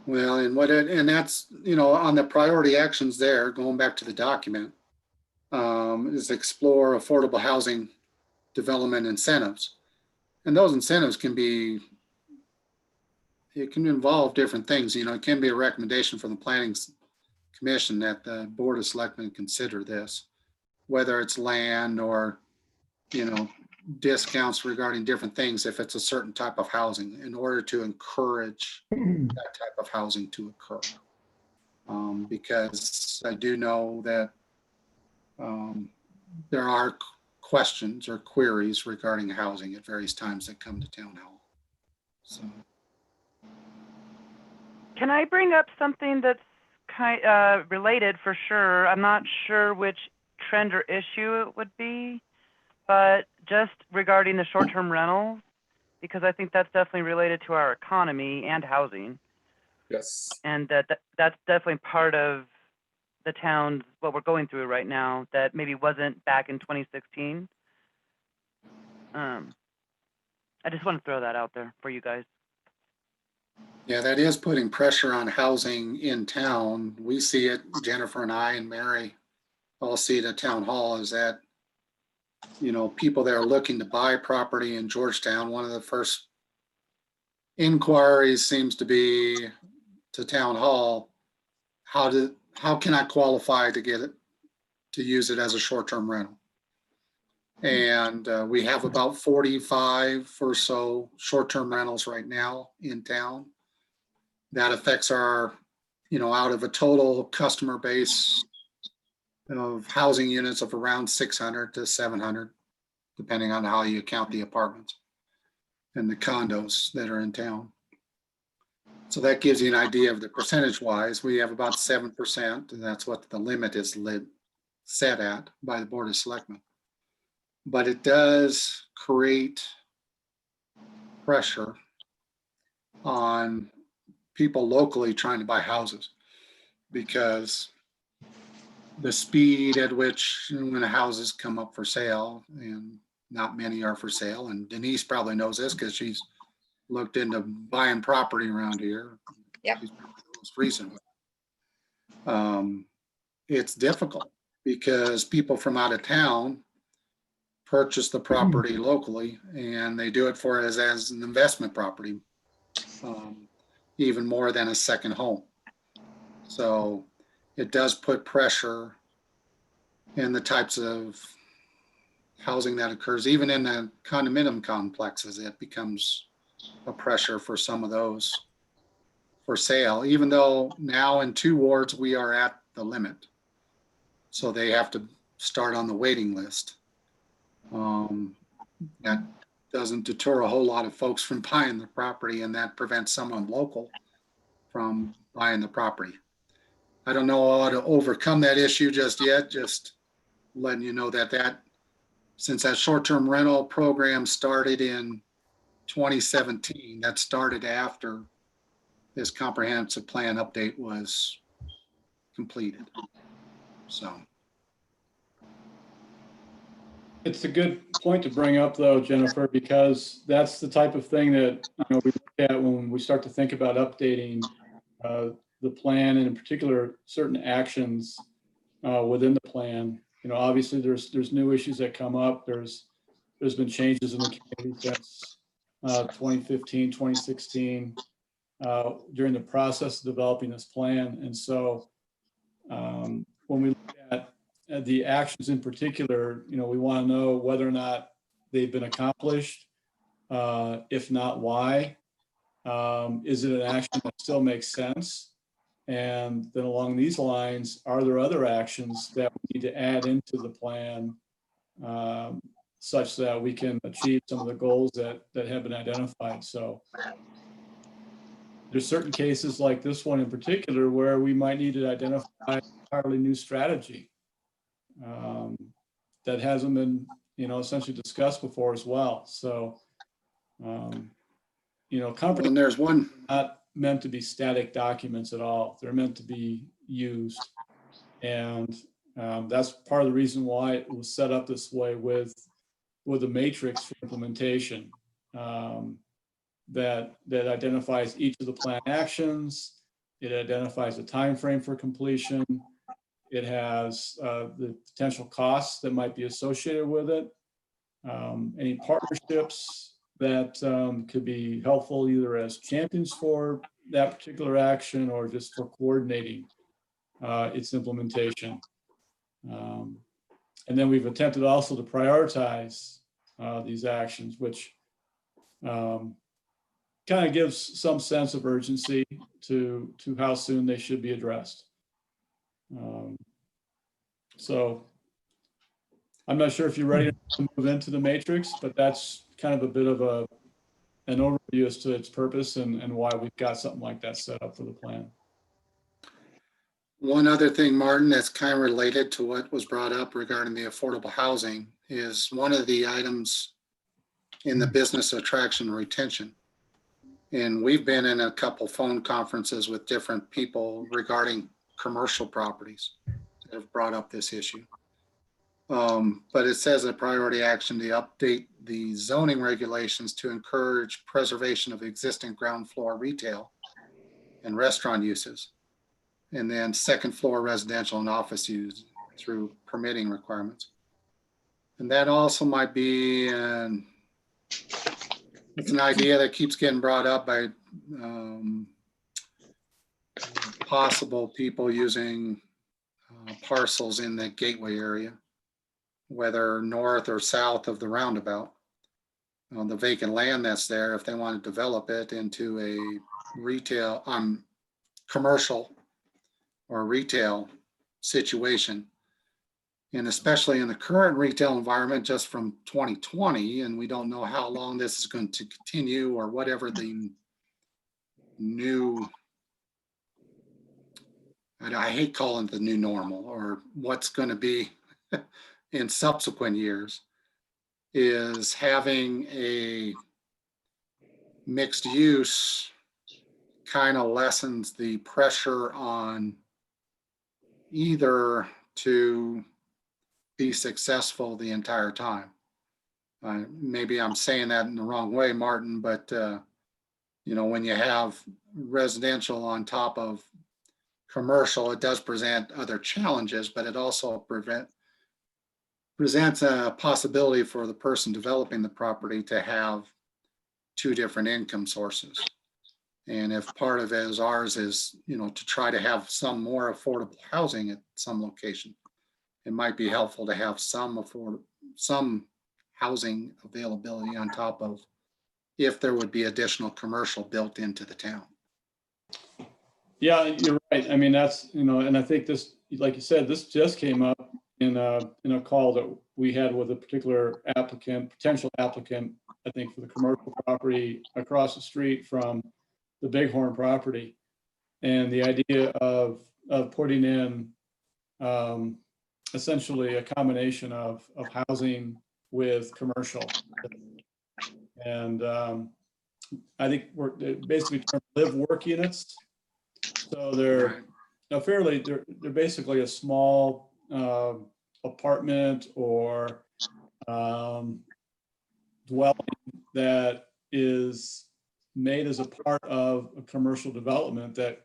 Well, and that's, on the priority actions there, going back to the document, is explore affordable housing development incentives. And those incentives it can involve different things. It can be a recommendation from the planning commission that the Board of Selectmen consider this, whether it's land or, discounts regarding different things if it's a certain type of housing, in order to encourage that type of housing to occur. Because I do know that there are questions or queries regarding housing at various times that come to town hall. So,
Can I bring up something that's related for sure? I'm not sure which trend or issue it would be, but just regarding the short-term rentals, because I think that's definitely related to our economy and housing.
Yes.
And that's definitely part of the town's, what we're going through right now, that maybe wasn't back in 2016. I just want to throw that out there for you guys.
yeah, that is putting pressure on housing in town. We see it, Jennifer and I and Mary all see it at town hall, is that, people that are looking to buy property in Georgetown, one of the first inquiries seems to be to town hall, how can I qualify to get it, to use it as a short-term rental? And we have about 45 or so short-term rentals right now in town. That affects our, out of a total customer base of housing units of around 600 to 700, depending on how you count the apartments and the condos that are in town. So that gives you an idea of the percentage-wise. We have about 7%, and that's what the limit is set at by the Board of Selectmen. But it does create pressure on people locally trying to buy houses, because the speed at which, when the houses come up for sale, and not many are for sale, and Denise probably knows this because she's looked into buying property around here.
Yep.
She's most recently. It's difficult because people from out of town purchase the property locally, and they do it for it as an investment property, even more than a second home. So it does put pressure in the types of housing that occurs, even in the condominium complexes. It becomes a pressure for some of those for sale, even though now in 2 wards we are at the limit. So they have to start on the waiting list. That doesn't deter a whole lot of folks from buying the property, and that prevents someone local from buying the property. I don't know how to overcome that issue just yet, just letting you know that since that short-term rental program started in 2017, that started after this comprehensive plan update was completed. So.
It's a good point to bring up though, Jennifer, because that's the type of thing that we look at when we start to think about updating the plan, and in particular certain actions within the plan. Obviously there's new issues that come up. There's been changes in the community since 2015, 2016 during the process of developing this plan. And so when we look at the actions in particular, we want to know whether or not they've been accomplished. If not, why? Is it an action that still makes sense? And then along these lines, are there other actions that we need to add into the plan such that we can achieve some of the goals that have been identified? So there's certain cases like this one in particular where we might need to identify an entirely new strategy that hasn't been, essentially discussed before as well. So,
And there's one.
Not meant to be static documents at all. They're meant to be used. And That's part of the reason why it was set up this way with a matrix for implementation that identifies each of the plan actions. It identifies a time frame for completion. It has the potential costs that might be associated with it. Any partnerships that could be helpful either as champions for that particular action or just for coordinating its implementation. And then we've attempted also to prioritize these actions, which kind of gives some sense of urgency to how soon they should be addressed. So I'm not sure if you're ready to move into the matrix, but that's kind of a bit of an overview as to its purpose and why we've got something like that set up for the plan.
One other thing, Martin, that's kind of related to what was brought up regarding the affordable housing is one of the items in the business attraction and retention. And we've been in a couple phone conferences with different people regarding commercial properties that have brought up this issue. But it says a priority action to update the zoning regulations to encourage preservation of existing ground floor retail and restaurant uses, and then second floor residential and office use through permitting requirements. And that also might be it's an idea that keeps getting brought up by possible people using parcels in the gateway area, whether north or south of the roundabout. The vacant land that's there, if they want to develop it into a retail, commercial or retail situation. And especially in the current retail environment, just from 2020, and we don't know how long this is going to continue or whatever the new, I hate calling it the new normal or what's going to be in subsequent years, is having a mixed use kind of lessens the pressure on either to be successful the entire time. Maybe I'm saying that in the wrong way, Martin, but when you have residential on top of commercial, it does present other challenges, but it also presents a possibility for the person developing the property to have two different income sources. And if part of it is ours is, to try to have some more affordable housing at some location, it might be helpful to have some housing availability on top of if there would be additional commercial built into the town.
Yeah, you're right. I mean, that's, and I think this, like you said, this just came up in a call that we had with a particular potential applicant, I think for the commercial property across the street from the Bighorn property. And the idea of putting in essentially a combination of housing with commercial. And I think we're basically live work units. So they're they're basically a small apartment or dwelling that is made as a part of a commercial development that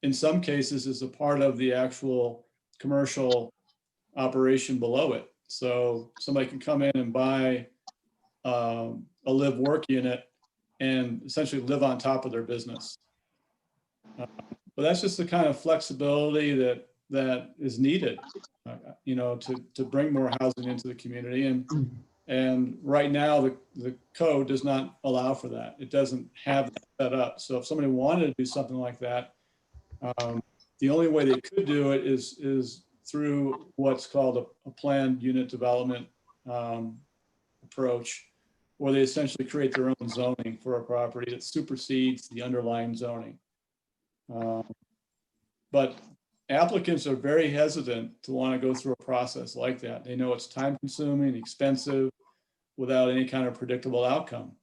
in some cases is a part of the actual commercial operation below it. So somebody can come in and buy a live work unit and essentially live on top of their business. But that's just the kind of flexibility that is needed, to bring more housing into the community. And right now the code does not allow for that. It doesn't have that set up. So if somebody wanted to do something like that, the only way they could do it is through what's called a planned unit development approach, where they essentially create their own zoning for a property that supersedes the underlying zoning. But applicants are very hesitant to want to go through a process like that. They know it's time consuming, expensive, without any kind of predictable outcome.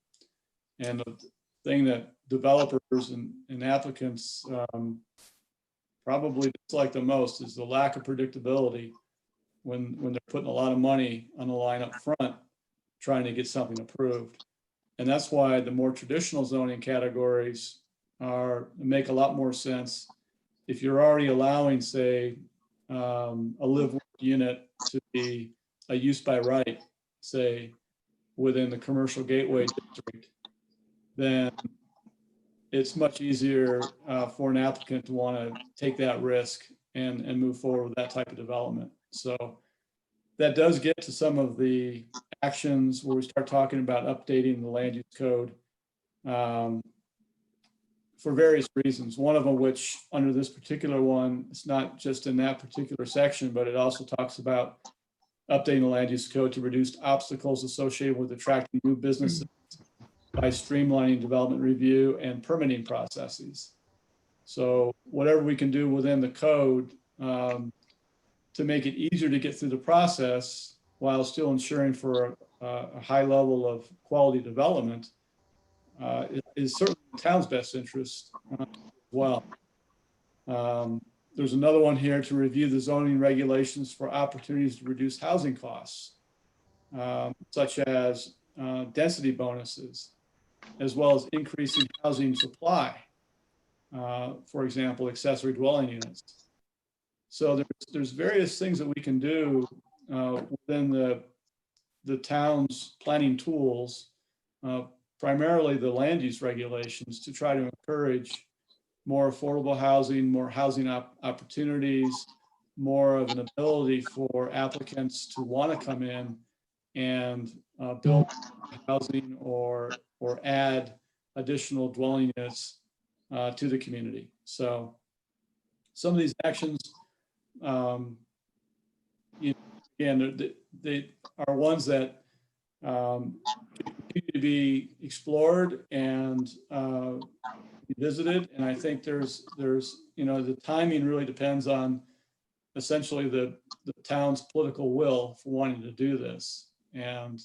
And the thing that developers and applicants probably dislike the most is the lack of predictability when they're putting a lot of money on the line up front, trying to get something approved. And that's why the more traditional zoning categories make a lot more sense. If you're already allowing, say, a live work unit to be a use by right, say, within the commercial gateway district, then it's much easier for an applicant to want to take that risk and move forward with that type of development. So that does get to some of the actions where we start talking about updating the land use code for various reasons. One of them, which under this particular one, it's not just in that particular section, but it also talks about updating the land use code to reduce obstacles associated with attracting new businesses by streamlining development review and permitting processes. So whatever we can do within the code to make it easier to get through the process while still ensuring for a high level of quality development is certainly in the town's best interest as well. There's another one here to review the zoning regulations for opportunities to reduce housing costs, such as density bonuses, as well as increasing housing supply, for example, accessory dwelling units. So there's various things that we can do within the town's planning tools, primarily the land use regulations, to try to encourage more affordable housing, more housing opportunities, more of an ability for applicants to want to come in and build housing or add additional dwelling units to the community. So some of these actions, again, they are ones that continue to be explored and visited. And I think there's the timing really depends on essentially the town's political will for wanting to do this. And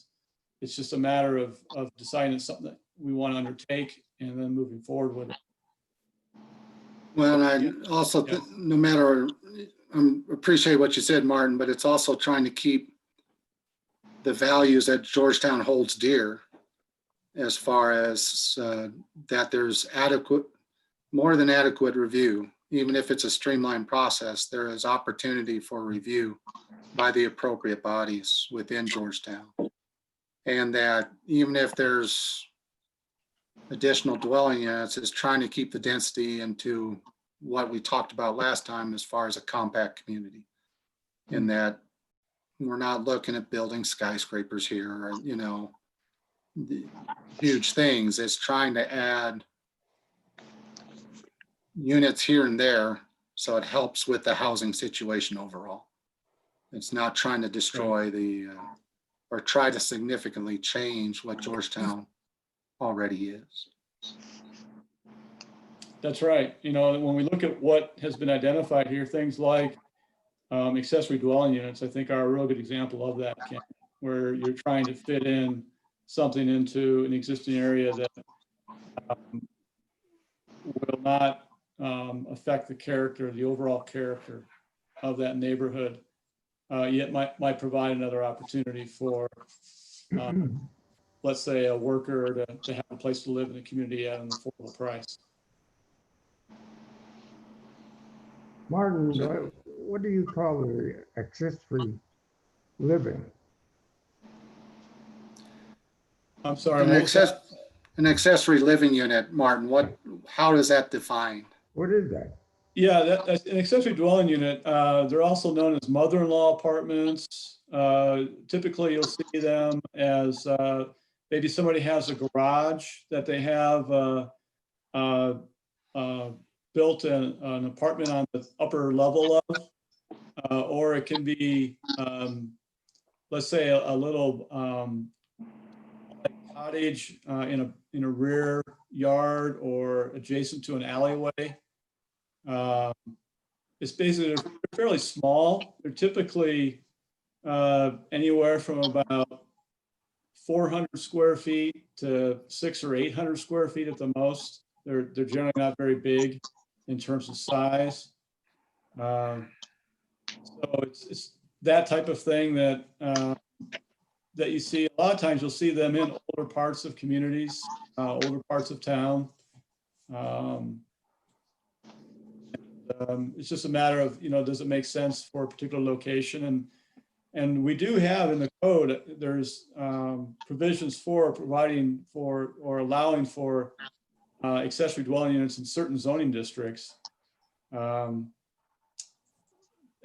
it's just a matter of deciding it's something that we want to undertake and then moving forward with it.
Well, and I also, appreciate what you said, Martin, but it's also trying to keep the values that Georgetown holds dear, as far as that there's more than adequate review. Even if it's a streamlined process, there is opportunity for review by the appropriate bodies within Georgetown. And that even if there's additional dwelling units, is trying to keep the density into what we talked about last time as far as a compact community. In that we're not looking at building skyscrapers here or, the huge things. It's trying to add units here and there so it helps with the housing situation overall. It's not trying to destroy or try to significantly change what Georgetown already is.
That's right. When we look at what has been identified here, things like accessory dwelling units, I think are a real good example of that, Ken, where you're trying to fit in something into an existing area that will not affect the overall character of that neighborhood, yet might provide another opportunity for, let's say, a worker to have a place to live in the community at an affordable price.
Martin, what do you call the accessory living?
I'm sorry.
An accessory living unit, Martin, how does that define?
What is that?
Yeah, that's an accessory dwelling unit. They're also known as mother-in-law apartments. Typically, you'll see them as maybe somebody has a garage that they have built an apartment on the upper level of, or it can be, let's say, a little cottage in a rear yard or adjacent to an alleyway. It's basically, they're fairly small. They're typically anywhere from about 400 square feet to 600 or 800 square feet at the most. They're generally not very big in terms of size. So it's that type of thing that that you see. A lot of times you'll see them in older parts of communities, older parts of town. It's just a matter of, does it make sense for a particular location? And we do have in the code, there's provisions for providing for or allowing for accessory dwelling units in certain zoning districts. I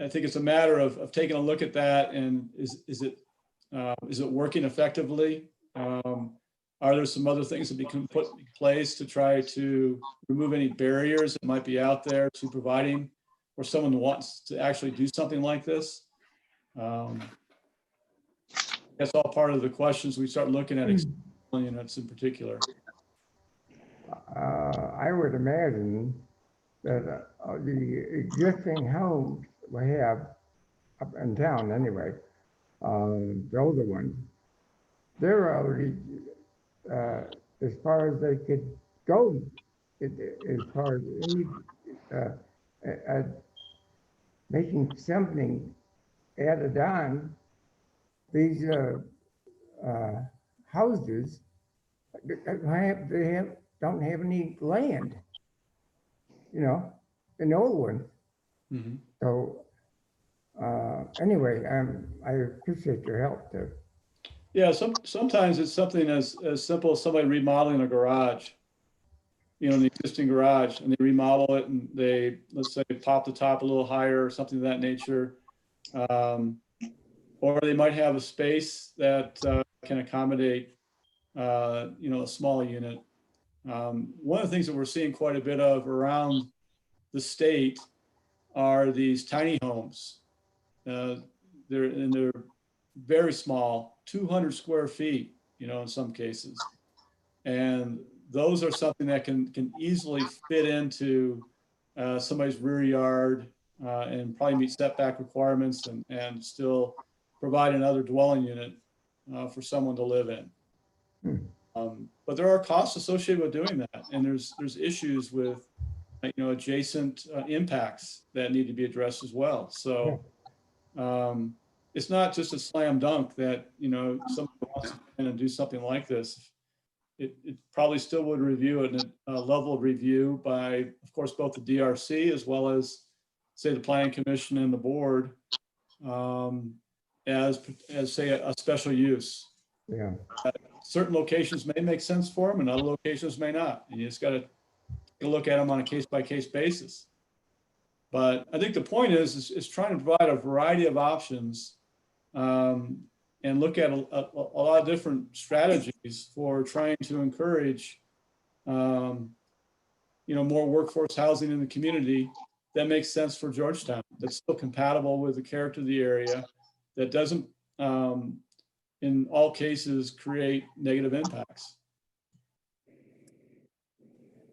think it's a matter of taking a look at that, and is it working effectively? Are there some other things that we can put in place to try to remove any barriers that might be out there to providing for someone who wants to actually do something like this? That's all part of the questions we start looking at accessory units in particular.
I would imagine that the existing homes we have up in town anyway, the older ones, they're already as far as they could go, as far as making something added on. These houses don't have any land, an old one.
Mm-hmm.
So anyway, I appreciate your help there.
Yeah, sometimes it's something as simple as somebody remodeling a garage, an existing garage, and they remodel it and they, let's say, pop the top a little higher or something of that nature. Or they might have a space that can accommodate, a small unit. One of the things that we're seeing quite a bit of around the state are these tiny homes. They're very small, 200 square feet, in some cases. And those are something that can easily fit into somebody's rear yard and probably meet setback requirements and still provide another dwelling unit for someone to live in. But there are costs associated with doing that. And there's issues with, adjacent impacts that need to be addressed as well. So it's not just a slam dunk that, somebody wants to come in and do something like this. It probably still would review at a level of review by, of course, both the DRC as well as, say, the Planning Commission and the board as say, a special use.
Yeah.
Certain locations may make sense for them and other locations may not. And you just got to look at them on a case-by-case basis. But I think the point is trying to provide a variety of options and look at a lot of different strategies for trying to encourage, more workforce housing in the community that makes sense for Georgetown, that's still compatible with the character of the area, that doesn't, in all cases, create negative impacts.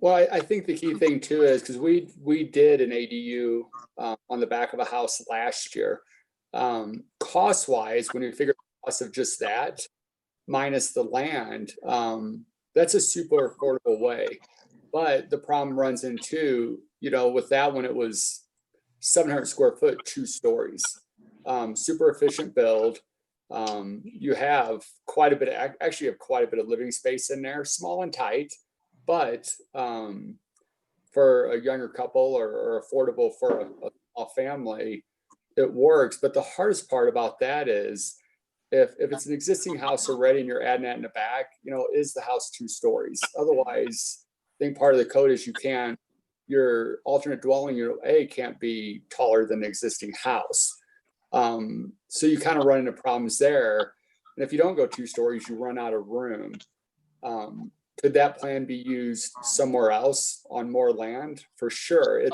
Well, I think the key thing too is because we did an ADU on the back of a house last year. Cost wise, when we figure the cost of just that minus the land, that's a super affordable way. But the problem runs into, with that one, it was 700 square foot, 2 stories, super efficient build. You have quite a bit of living space in there, small and tight. But for a younger couple or affordable for a family, it works. But the hardest part about that is if it's an existing house already and you're adding that in the back, is the house 2 stories? Otherwise, I think part of the code is your alternate dwelling unit A can't be taller than the existing house. So you kind of run into problems there. And if you don't go 2 stories, you run out of room. Could that plan be used somewhere else on more land? For sure.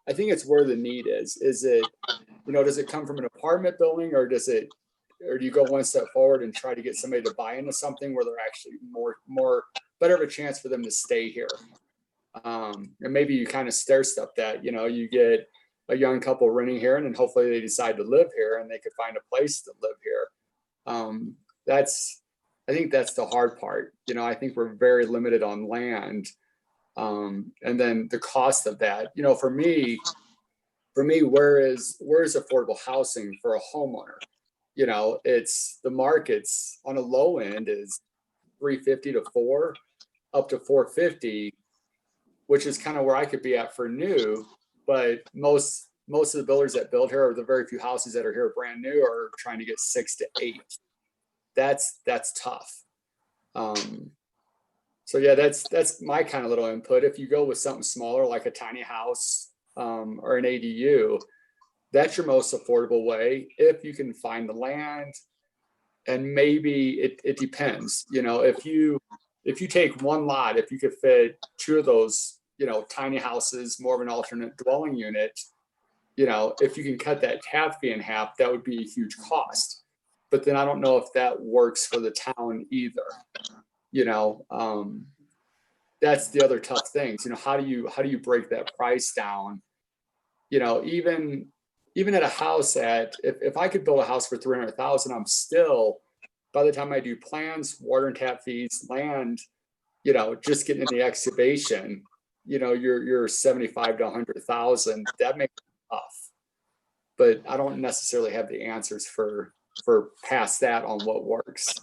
I think it's where the need is. Is it, does it come from an apartment building or do you go one step forward and try to get somebody to buy into something where they're actually more better of a chance for them to stay here? And maybe you kind of stair step that, you get a young couple renting here and then hopefully they decide to live here and they could find a place to live here. I think that's the hard part. I think we're very limited on land. And then the cost of that, for me, for me, where is affordable housing for a homeowner? You know, it's the markets on a low end is 350 to 4, up to 450, which is kind of where I could be at for new. But most of the builders that build here, or the very few houses that are here brand new, are trying to get 6 to 8. That's tough. So yeah, that's my kind of little input. If you go with something smaller, like a tiny house, or an ADU, that's your most affordable way if you can find the land. And maybe it depends, you know, if you take one lot, if you could fit 2 of those, you know, tiny houses, more of an alternate dwelling unit, you know, if you can cut that tap fee in half, that would be a huge cost. But then I don't know if that works for the town either. You know, that's the other tough things. You know, how do you break that price down? You know, even at a house if I could build a house for 300,000, I'm still, by the time I do plans, water and tap fees, land, you know, just getting in the excavation, you know, you're 75 to 100,000. That makes it tough. But I don't necessarily have the answers for past that on what works.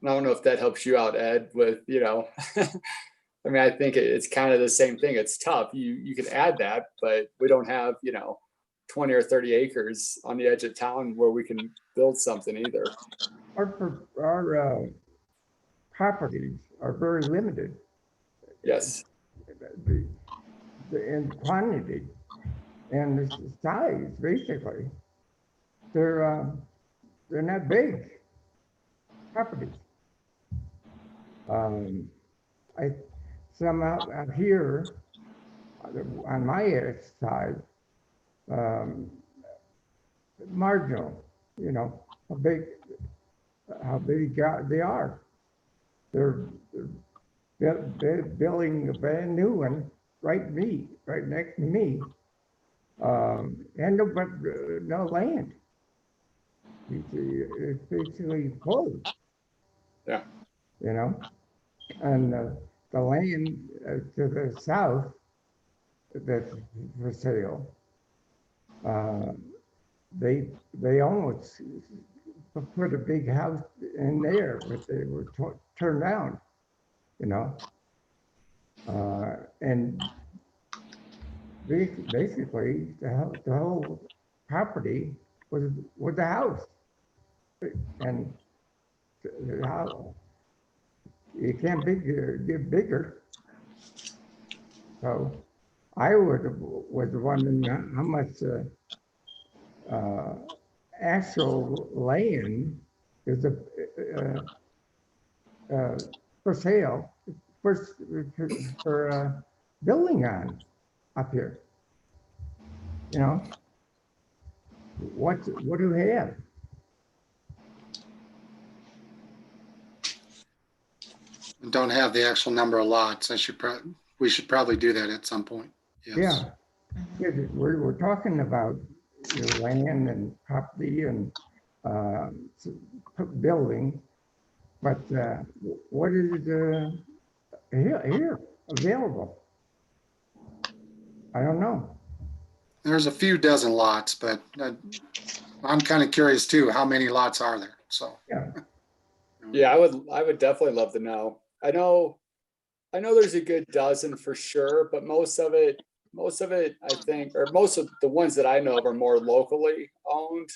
I don't know if that helps you out, Ed, with, you know, I mean, I think it's kind of the same thing. It's tough. You can add that, but we don't have, you know, 20 or 30 acres on the edge of town where we can build something either.
Our properties are very limited.
Yes.
In quantity and the size, basically. They're not big properties. Some out here on my side, marginal, you know, how big they are. They're building a brand new one right next to me, and no land. It's basically closed.
Yeah.
You know, and the land to the south that's for sale, they almost put a big house in there, but they were turned down. You know, and basically the whole property was the house, and how you can't get bigger. So I was wondering how much actual land is for sale for building on up here. You know, what do we have?
Don't have the actual number of lots. We should probably do that at some point. Yes.
Yeah, we're talking about land and property and building, but what is here available? I don't know.
There's a few dozen lots, but I'm kind of curious too, how many lots are there? So.
Yeah, I would definitely love to know. I know there's a good dozen for sure, but most of it, I think, or most of the ones that I know of are more locally owned.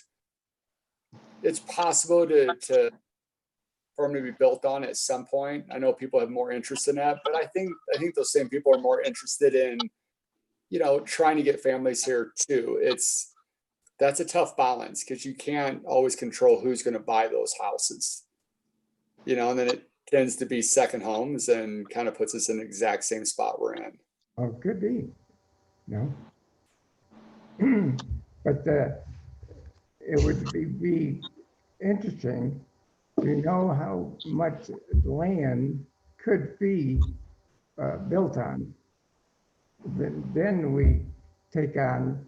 It's possible for them to be built on at some point. I know people have more interest in that, but I think those same people are more interested in, you know, trying to get families here too. That's a tough balance because you can't always control who's going to buy those houses. You know, and then it tends to be second homes and kind of puts us in the exact same spot we're in.
Oh, could be, no. But it would be interesting to know how much land could be built on. Then we take on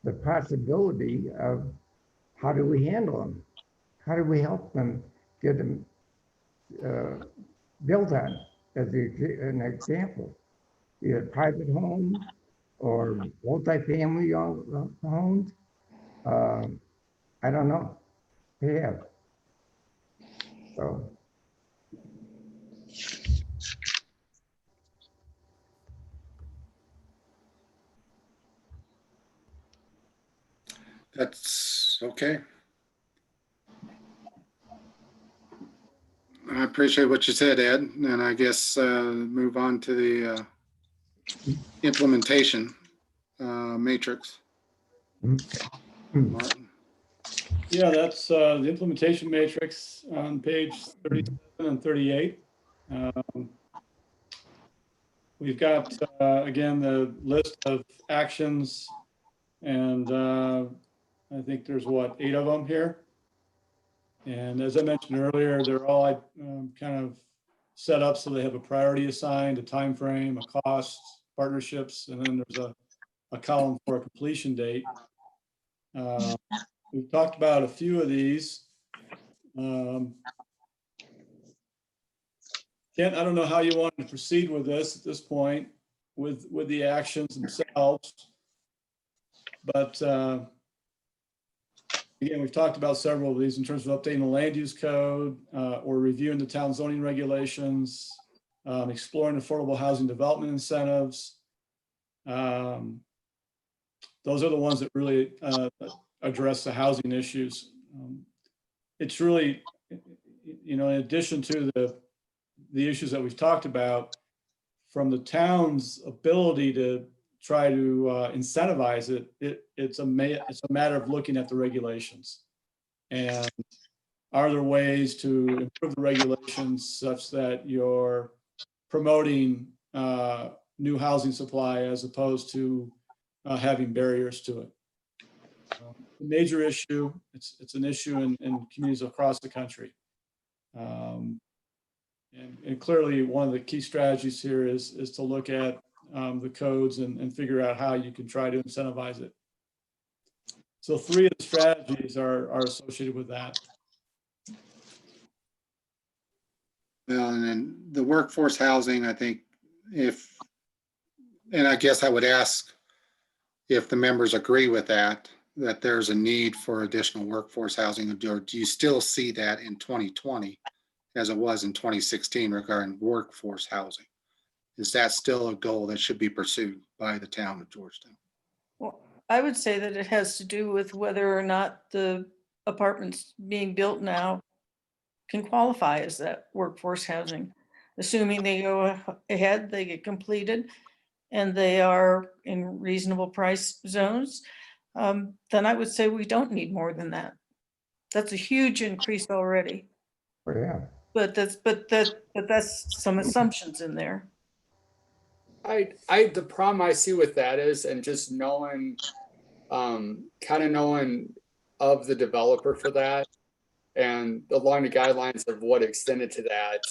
the possibility of how do we handle them? How do we help them get them built on? as an example. Either private home or multifamily homes. I don't know. They have. So,
That's okay. I appreciate what you said, Ed, and I guess move on to the implementation matrix. Martin.
Yeah, that's the implementation matrix on page 37 and 38. We've got, again, the list of actions, and I think there's what, 8 of them here. And as I mentioned earlier, they're all kind of set up so they have a priority assigned, a time frame, a cost, partnerships, and then there's a column for a completion date. We've talked about a few of these. Kent, I don't know how you want to proceed with this at this point with the actions themselves. But again, we've talked about several of these in terms of updating the land use code or reviewing the town zoning regulations, exploring affordable housing development incentives. Those are the ones that really address the housing issues. It's really, in addition to the issues that we've talked about, from the town's ability to try to incentivize it's a matter of looking at the regulations. And are there ways to improve the regulations such that you're promoting new housing supply as opposed to having barriers to it? A major issue. It's an issue in communities across the country. And clearly one of the key strategies here is to look at the codes and figure out how you can try to incentivize it. So 3 of the strategies are associated with that.
Well, and then the workforce housing, I think and I guess I would ask if the members agree with that there's a need for additional workforce housing, or do you still see that in 2020 as it was in 2016 regarding workforce housing? Is that still a goal that should be pursued by the town of Georgetown?
Well, I would say that it has to do with whether or not the apartments being built now can qualify as that workforce housing. Assuming they go ahead, they get completed, and they are in reasonable price zones, then I would say we don't need more than that. That's a huge increase already.
well, yeah.
But that's some assumptions in there.
The problem I see with that is, and just knowing, kind of knowing of the developer for that, and along the guidelines of what extended to that,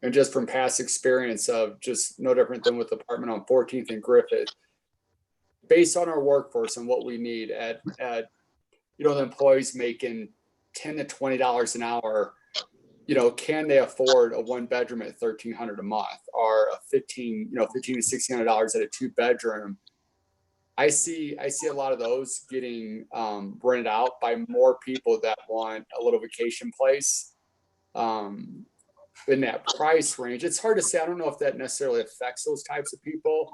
and just from past experience of just no different than with the apartment on 14th and Griffith, based on our workforce and what we need at the employees making $10 to $20 an hour, can they afford a 1-bedroom at $1,300 a month, or a $1,500 to $1,600 at a 2-bedroom? I see a lot of those getting rented out by more people that want a little vacation place in that price range. It's hard to say. I don't know if that necessarily affects those types of people.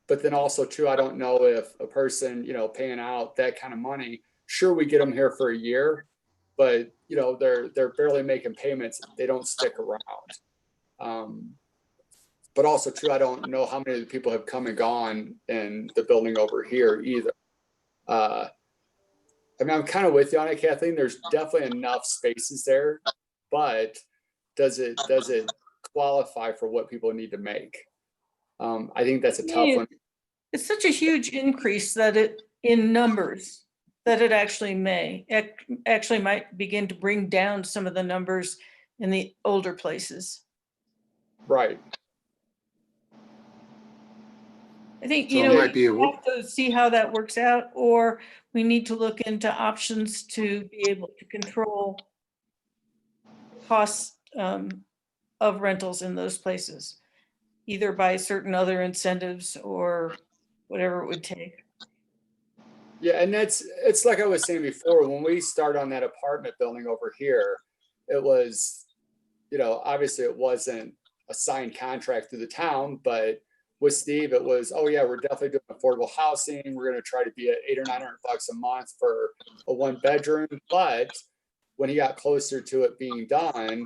But then also too, I don't know if a person, paying out that kind of money, sure, we get them here for a year, but they're barely making payments. They don't stick around. But also too, I don't know how many people have come and gone in the building over here either. I mean, I'm kind of with you on it, Kathleen. There's definitely enough spaces there, but does it qualify for what people need to make? I think that's a tough one.
It's such a huge increase that in numbers, that it actually might begin to bring down some of the numbers in the older places.
Right.
I think,
So it might
we
be
have to see how that works out, or we need to look into options to be able to control costs of of rentals in those places, either by certain other incentives or whatever it would take.
Yeah, and it's like I was saying before, when we started on that apartment building over here, it was, obviously it wasn't a signed contract through the town, but with Steve, it was, oh yeah, we're definitely doing affordable housing. We're going to try to be at $800 or $900 a month for a 1-bedroom. But when he got closer to it being done,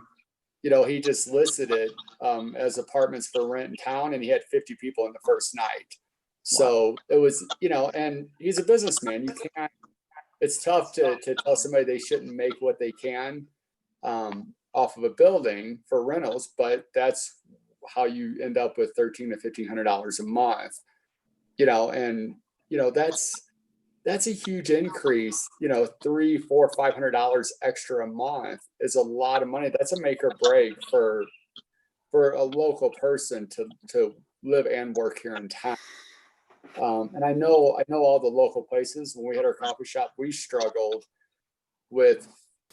he just listed it as apartments for rent in town, and he had 50 people in the first night. So it was, and he's a businessman. You can't, it's tough to tell somebody they shouldn't make what they can off of a building for rentals, but that's how you end up with $1,300 to $1,500 a month, and, that's a huge increase, $300, $400, $500 extra a month is a lot of money. That's a make or break for a local person to live and work here in town. And I know all the local places. When we had our coffee shop, we struggled with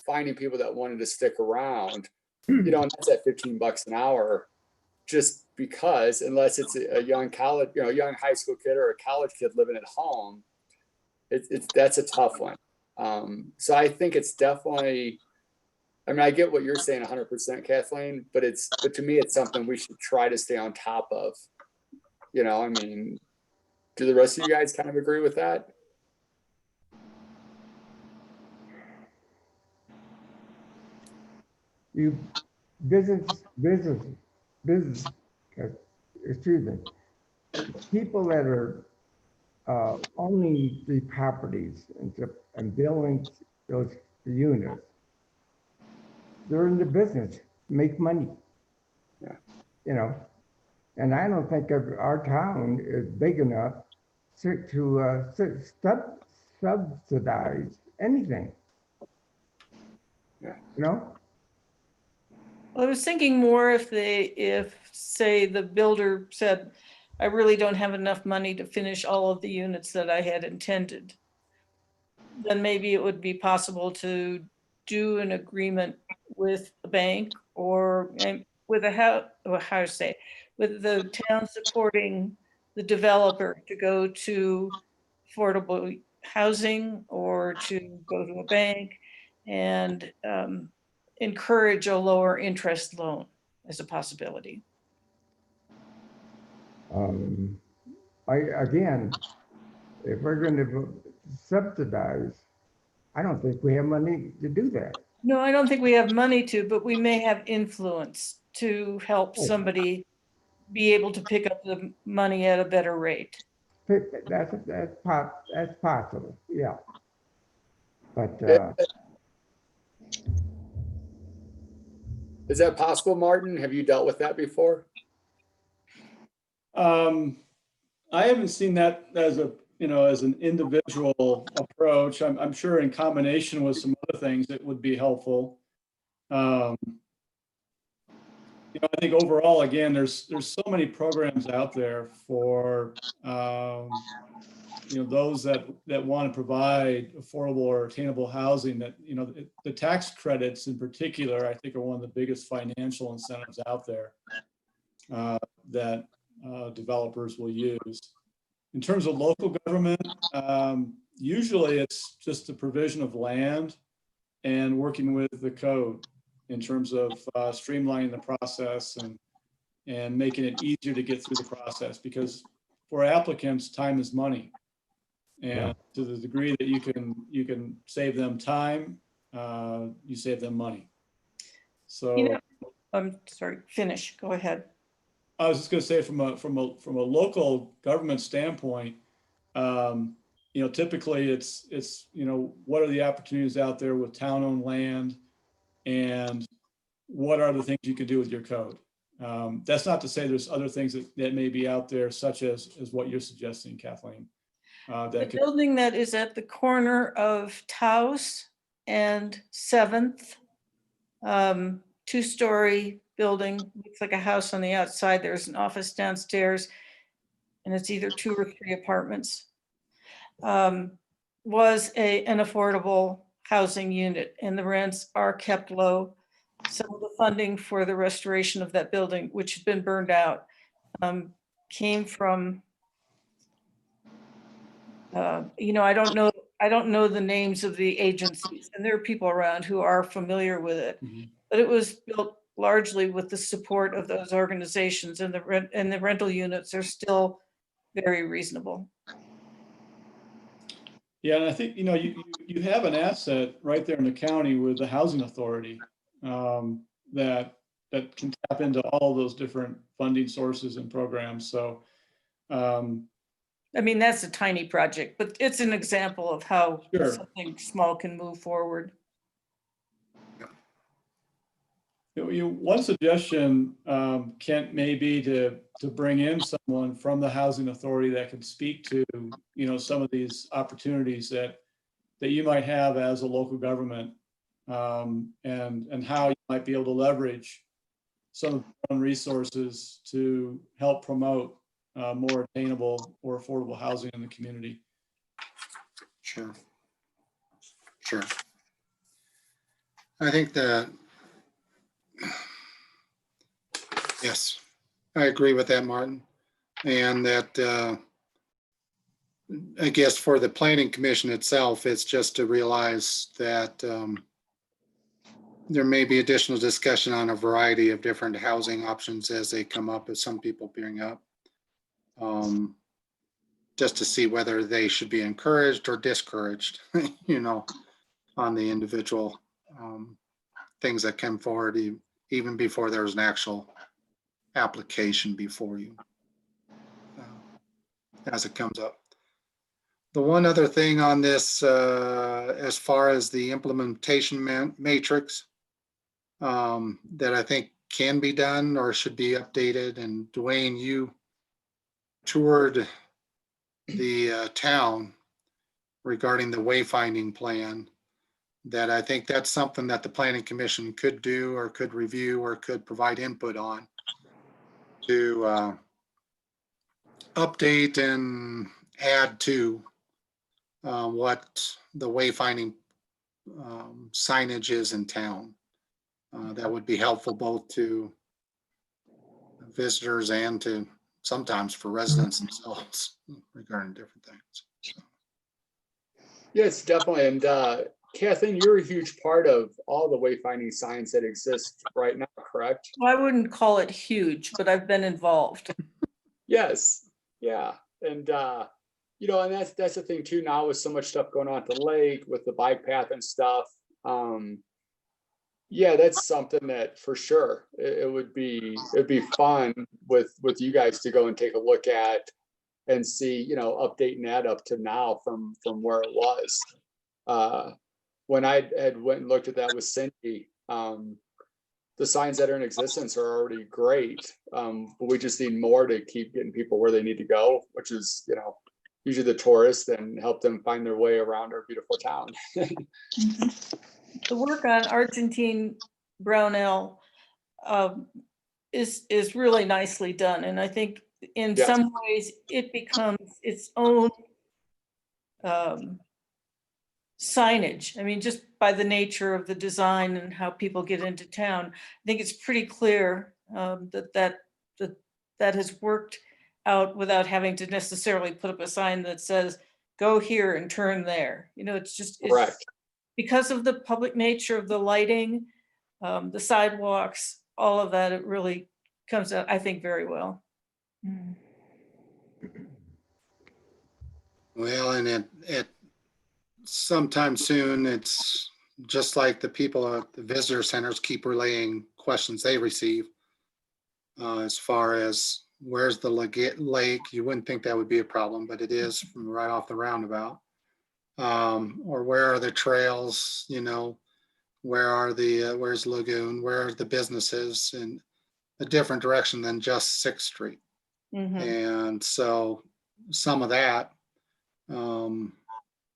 finding people that wanted to stick around, and that's at $15 an hour, just because, unless it's a young college, young high school kid or a college kid living at home, that's a tough one. So I think it's definitely, I get what you're saying 100%, Kathleen, but to me, it's something we should try to stay on top of. Do the rest of you guys kind of agree with that?
You business, excuse me, people that are owning the properties and building those units, they're in the business, make money.
Yeah.
And I don't think our town is big enough to subsidize anything.
Yeah.
Well, I was thinking more if say the builder said, I really don't have enough money to finish all of the units that I had intended, then maybe it would be possible to do an agreement with the bank or with with the town supporting the developer to go to affordable housing or to go to a bank and encourage a lower interest loan as a possibility.
Again, if we're going to subsidize, I don't think we have money to do that.
No, I don't think we have money to, but we may have influence to help somebody be able to pick up the money at a better rate.
That's possible, yeah. But
is that possible, Martin? Have you dealt with that before?
I haven't seen that as an individual approach. I'm sure in combination with some other things it would be helpful. I think overall, again, there's so many programs out there for those that want to provide affordable or attainable housing. That the tax credits in particular, I think, are one of the biggest financial incentives out there that developers will use. In terms of local government, usually it's just the provision of land and working with the code in terms of streamlining the process and making it easier to get through the process, because for applicants, time is money. And to the degree that you can save them time, you save them money. So
I'm sorry, finish, go ahead.
I was just going to say, from a local government standpoint, typically it's what are the opportunities out there with town-owned land, and what are the things you can do with your code. That's not to say there's other things that may be out there, such as what you're suggesting, Kathleen.
The building that is at the corner of Taos and 7th, 2-story building, looks like a house on the outside. There's an office downstairs, and it's either 2 or 3 apartments. Was an affordable housing unit, and the rents are kept low. some of the funding for the restoration of that building, which had been burned out, came from, I don't know the names of the agencies, and there are people around who are familiar with it.
Mhm.
But it was built largely with the support of those organizations, and the rental units are still very reasonable.
Yeah, and I think, you have an asset right there in the county with the housing authority, that can tap into all those different funding sources and programs. So,
I mean, that's a tiny project, but it's an example of how
Sure.
something small can move forward.
One suggestion, Kent, may be to bring in someone from the housing authority that can speak to, some of these opportunities that you might have as a local government, and how you might be able to leverage some of your own resources to help promote more attainable or affordable housing in the community.
Sure. Sure. I think that, yes, I agree with that, Martin. And that, I guess for the planning commission itself, it's just to realize that there may be additional discussion on a variety of different housing options as they come up, as some people bring up. Just to see whether they should be encouraged or discouraged, on the individual things that come forward, even before there's an actual application before you, as it comes up. The one other thing on this, as far as the implementation matrix, that I think can be done or should be updated, and Dwayne, you toured the town regarding the wayfinding plan, that I think that's something that the planning commission could do or could review or could provide input on to update and add to what the wayfinding signage is in town. That would be helpful both to visitors and to sometimes for residents themselves regarding different things. So.
Yes, definitely. And Kathleen, you're a huge part of all the wayfinding signs that exist right now, correct?
Well, I wouldn't call it huge, but I've been involved.
Yes. Yeah. And and that's the thing too now, with so much stuff going on at the lake with the bike path and stuff. Yeah, that's something that for sure it would be fun with you guys to go and take a look at and see, updating that up to now from where it was. When I had went and looked at that with Cindy, the signs that are in existence are already great. But we just need more to keep getting people where they need to go, which is, usually the tourists, and help them find their way around our beautiful town.
The work on Argentine Brownell is really nicely done, and I think in
Yes.
some ways it becomes its own signage. I mean, just by the nature of the design and how people get into town, I think it's pretty clear that has worked out without having to necessarily put up a sign that says, go here and turn there. It's just,
Correct.
Because of the public nature of the lighting, the sidewalks, all of that, it really comes out, I think, very well.
Well, and it sometime soon, it's just like the people at the visitor centers keep relaying questions they receive as far as where's the lake. You wouldn't think that would be a problem, but it is from right off the roundabout. Or where are the trails, where's Lagoon, where are the businesses in a different direction than just 6th Street.
Mhm.
And so some of that,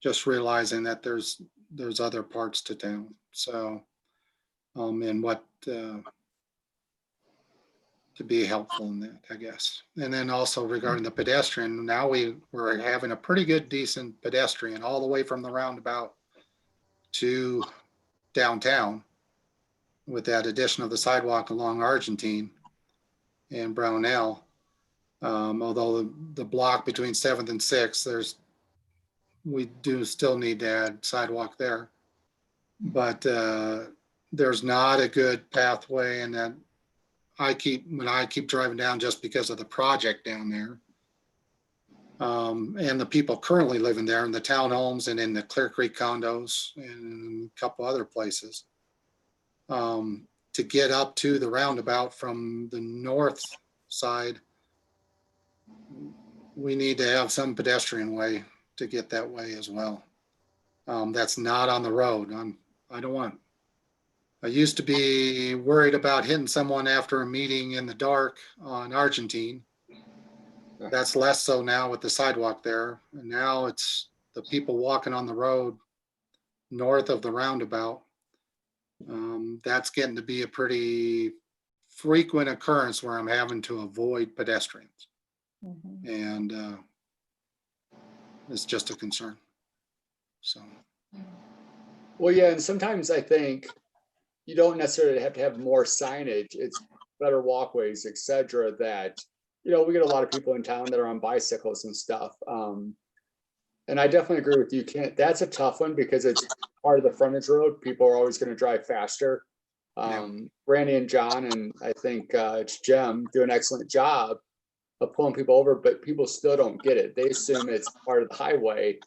just realizing that there's other parts to town. So, and what, to be helpful in that, I guess. And then also regarding the pedestrian, now we're having a pretty good, decent pedestrian all the way from the roundabout to downtown. with that addition of the sidewalk along Argentine and Brownell. Although the block between 7th and 6th, we do still need to add sidewalk there. But there's not a good pathway, and that when I keep driving down just because of the project down there. And the people currently living there in the townhomes and in the Clear Creek condos and a couple other places. To get up to the roundabout from the north side, we need to have some pedestrian way to get that way as well. That's not on the road. I don't want. I used to be worried about hitting someone after a meeting in the dark on Argentine. That's less so now with the sidewalk there. And now it's the people walking on the road north of the roundabout. That's getting to be a pretty frequent occurrence where I'm having to avoid pedestrians.
Mhm.
And it's just a concern. So,
Well, yeah, and sometimes I think you don't necessarily have to have more signage. It's better walkways, et cetera, that, you know, we get a lot of people in town that are on bicycles and stuff. And I definitely agree with you. That's a tough one because it's part of the frontage road. People are always going to drive faster. Randy and John, and I think it's Jim, do an excellent job of pulling people over, but people still don't get it. They assume it's part of the highway.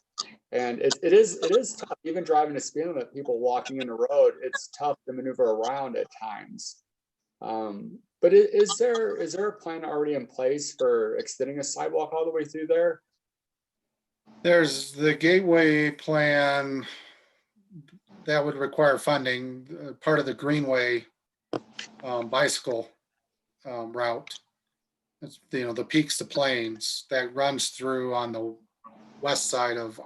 And it is tough, even driving a speed limit, people walking in the road, it's tough to maneuver around at times. But is there a plan already in place for extending a sidewalk all the way through there?
there's the gateway plan that would require funding, part of the Greenway bicycle route. It's, you know, the Peaks to Plains that runs through on the west side of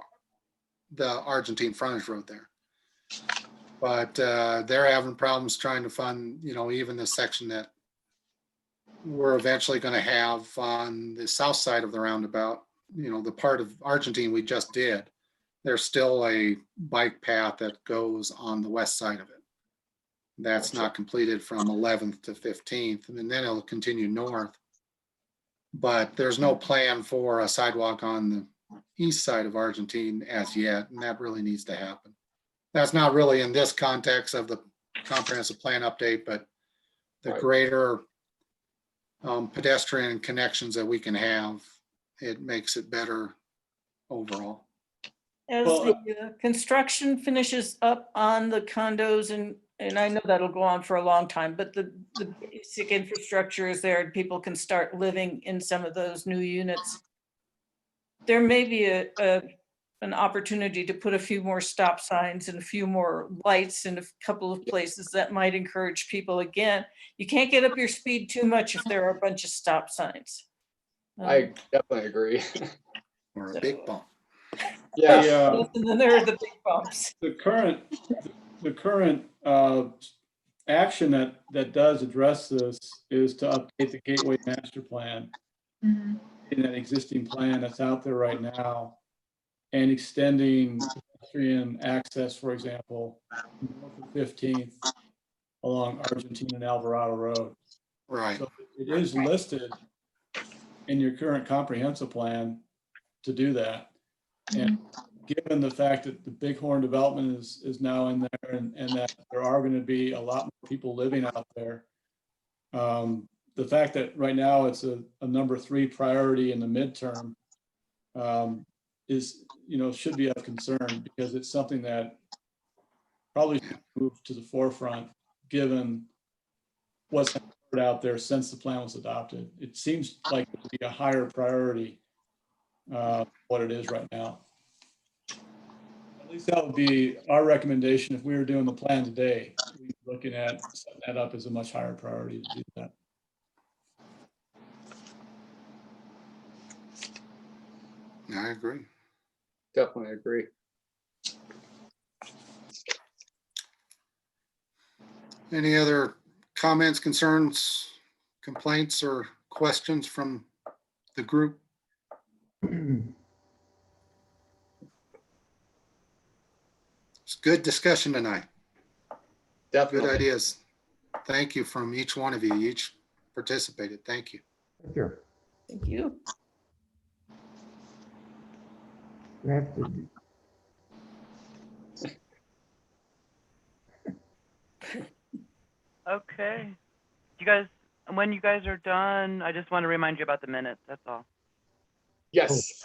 the Argentine frontage road there. But they're having problems trying to fund, you know, even the section that we're eventually going to have on the south side of the roundabout. You know, the part of Argentine we just did, there's still a bike path that goes on the west side of it. That's not completed from 11th to 15th, and then it'll continue north. But there's no plan for a sidewalk on the east side of Argentine as yet, and that really needs to happen. That's not really in this context of the comprehensive plan update, but the greater pedestrian connections that we can have, it makes it better overall.
As
Well,
the construction finishes up on the condos, and I know that'll go on for a long time, but the basic infrastructure is there and people can start living in some of those new units. There may be an opportunity to put a few more stop signs and a few more lights in a couple of places that might encourage people. Again, you can't get up your speed too much if there are a bunch of stop signs.
I definitely agree.
Or a big bump.
Yeah.
Yes, and then there are the big bumps.
The current action that does address this is to update the Gateway Master Plan in that existing plan that's out there right now, and extending pedestrian access, for example, north of 15th along Argentine and Alvarado Road.
Right.
So it is listed in your current comprehensive plan to do that. And given the fact that the Bighorn development is now in there, and that there are going to be a lot more people living out there, the fact that right now it's a number 3 priority in the midterm is, you know, should be of concern, because it's something that probably should move to the forefront given what's heard out there since the plan was adopted. It seems like it would be a higher priority what it is right now. At least that would be our recommendation if we were doing the plan today. We'd be looking at setting that up as a much higher priority to do that.
I agree.
Definitely agree.
Any other comments, concerns, complaints, or questions from the group? It's good discussion tonight.
Definitely.
Good ideas. Thank you from each one of you. You each participated. Thank you.
Sure.
Thank you.
We have to,
Okay. You guys, when you guys are done, I just want to remind you about the minutes, that's all.
Yes.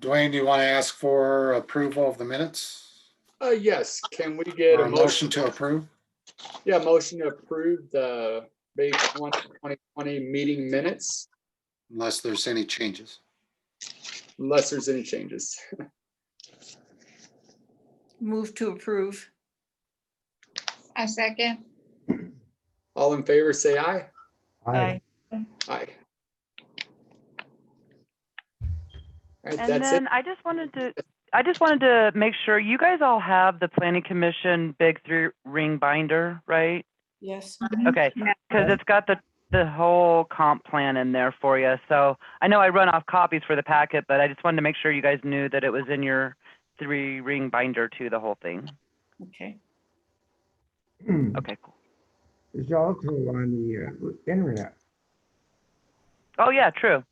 Dwayne, do you want to ask for approval of the minutes?
Yes, can we get
Or
a
a
motion?
motion to approve?
Yeah, motion to approve the May 1, 2020 meeting minutes,
Unless there's any changes.
unless there's any changes.
Move to approve.
I second.
All in favor, say aye.
Aye.
Aye. All right,
And
that's it.
then I just wanted to make sure you guys all have the planning commission big 3-ring binder, right?
Yes.
Okay, because it's got the whole comp plan in there for you. So I know I run off copies for the packet, but I just wanted to make sure you guys knew that it was in your 3-ring binder too, the whole thing.
Okay.
Okay, cool.
it's also on the internet.
Oh yeah, true.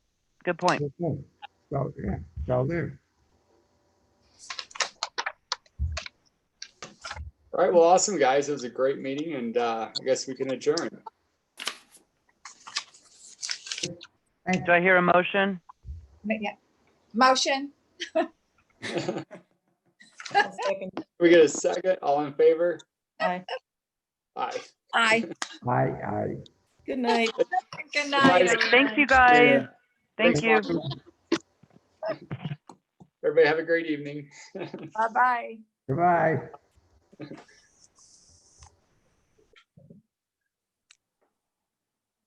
Good point.
Okay. So, yeah, it's all there.
All right, well, awesome, guys. It was a great meeting, and I guess we can adjourn.
Do I hear a motion?
Yeah. Motion.
We get a second. All in favor?
Aye.
Aye.
Aye.
I,
Good night.
Good
night,
night.
Thanks, you guys.
Yeah.
Thank
Thanks,
you.
Mark. Everybody have a great evening.
Bye-bye.
goodbye.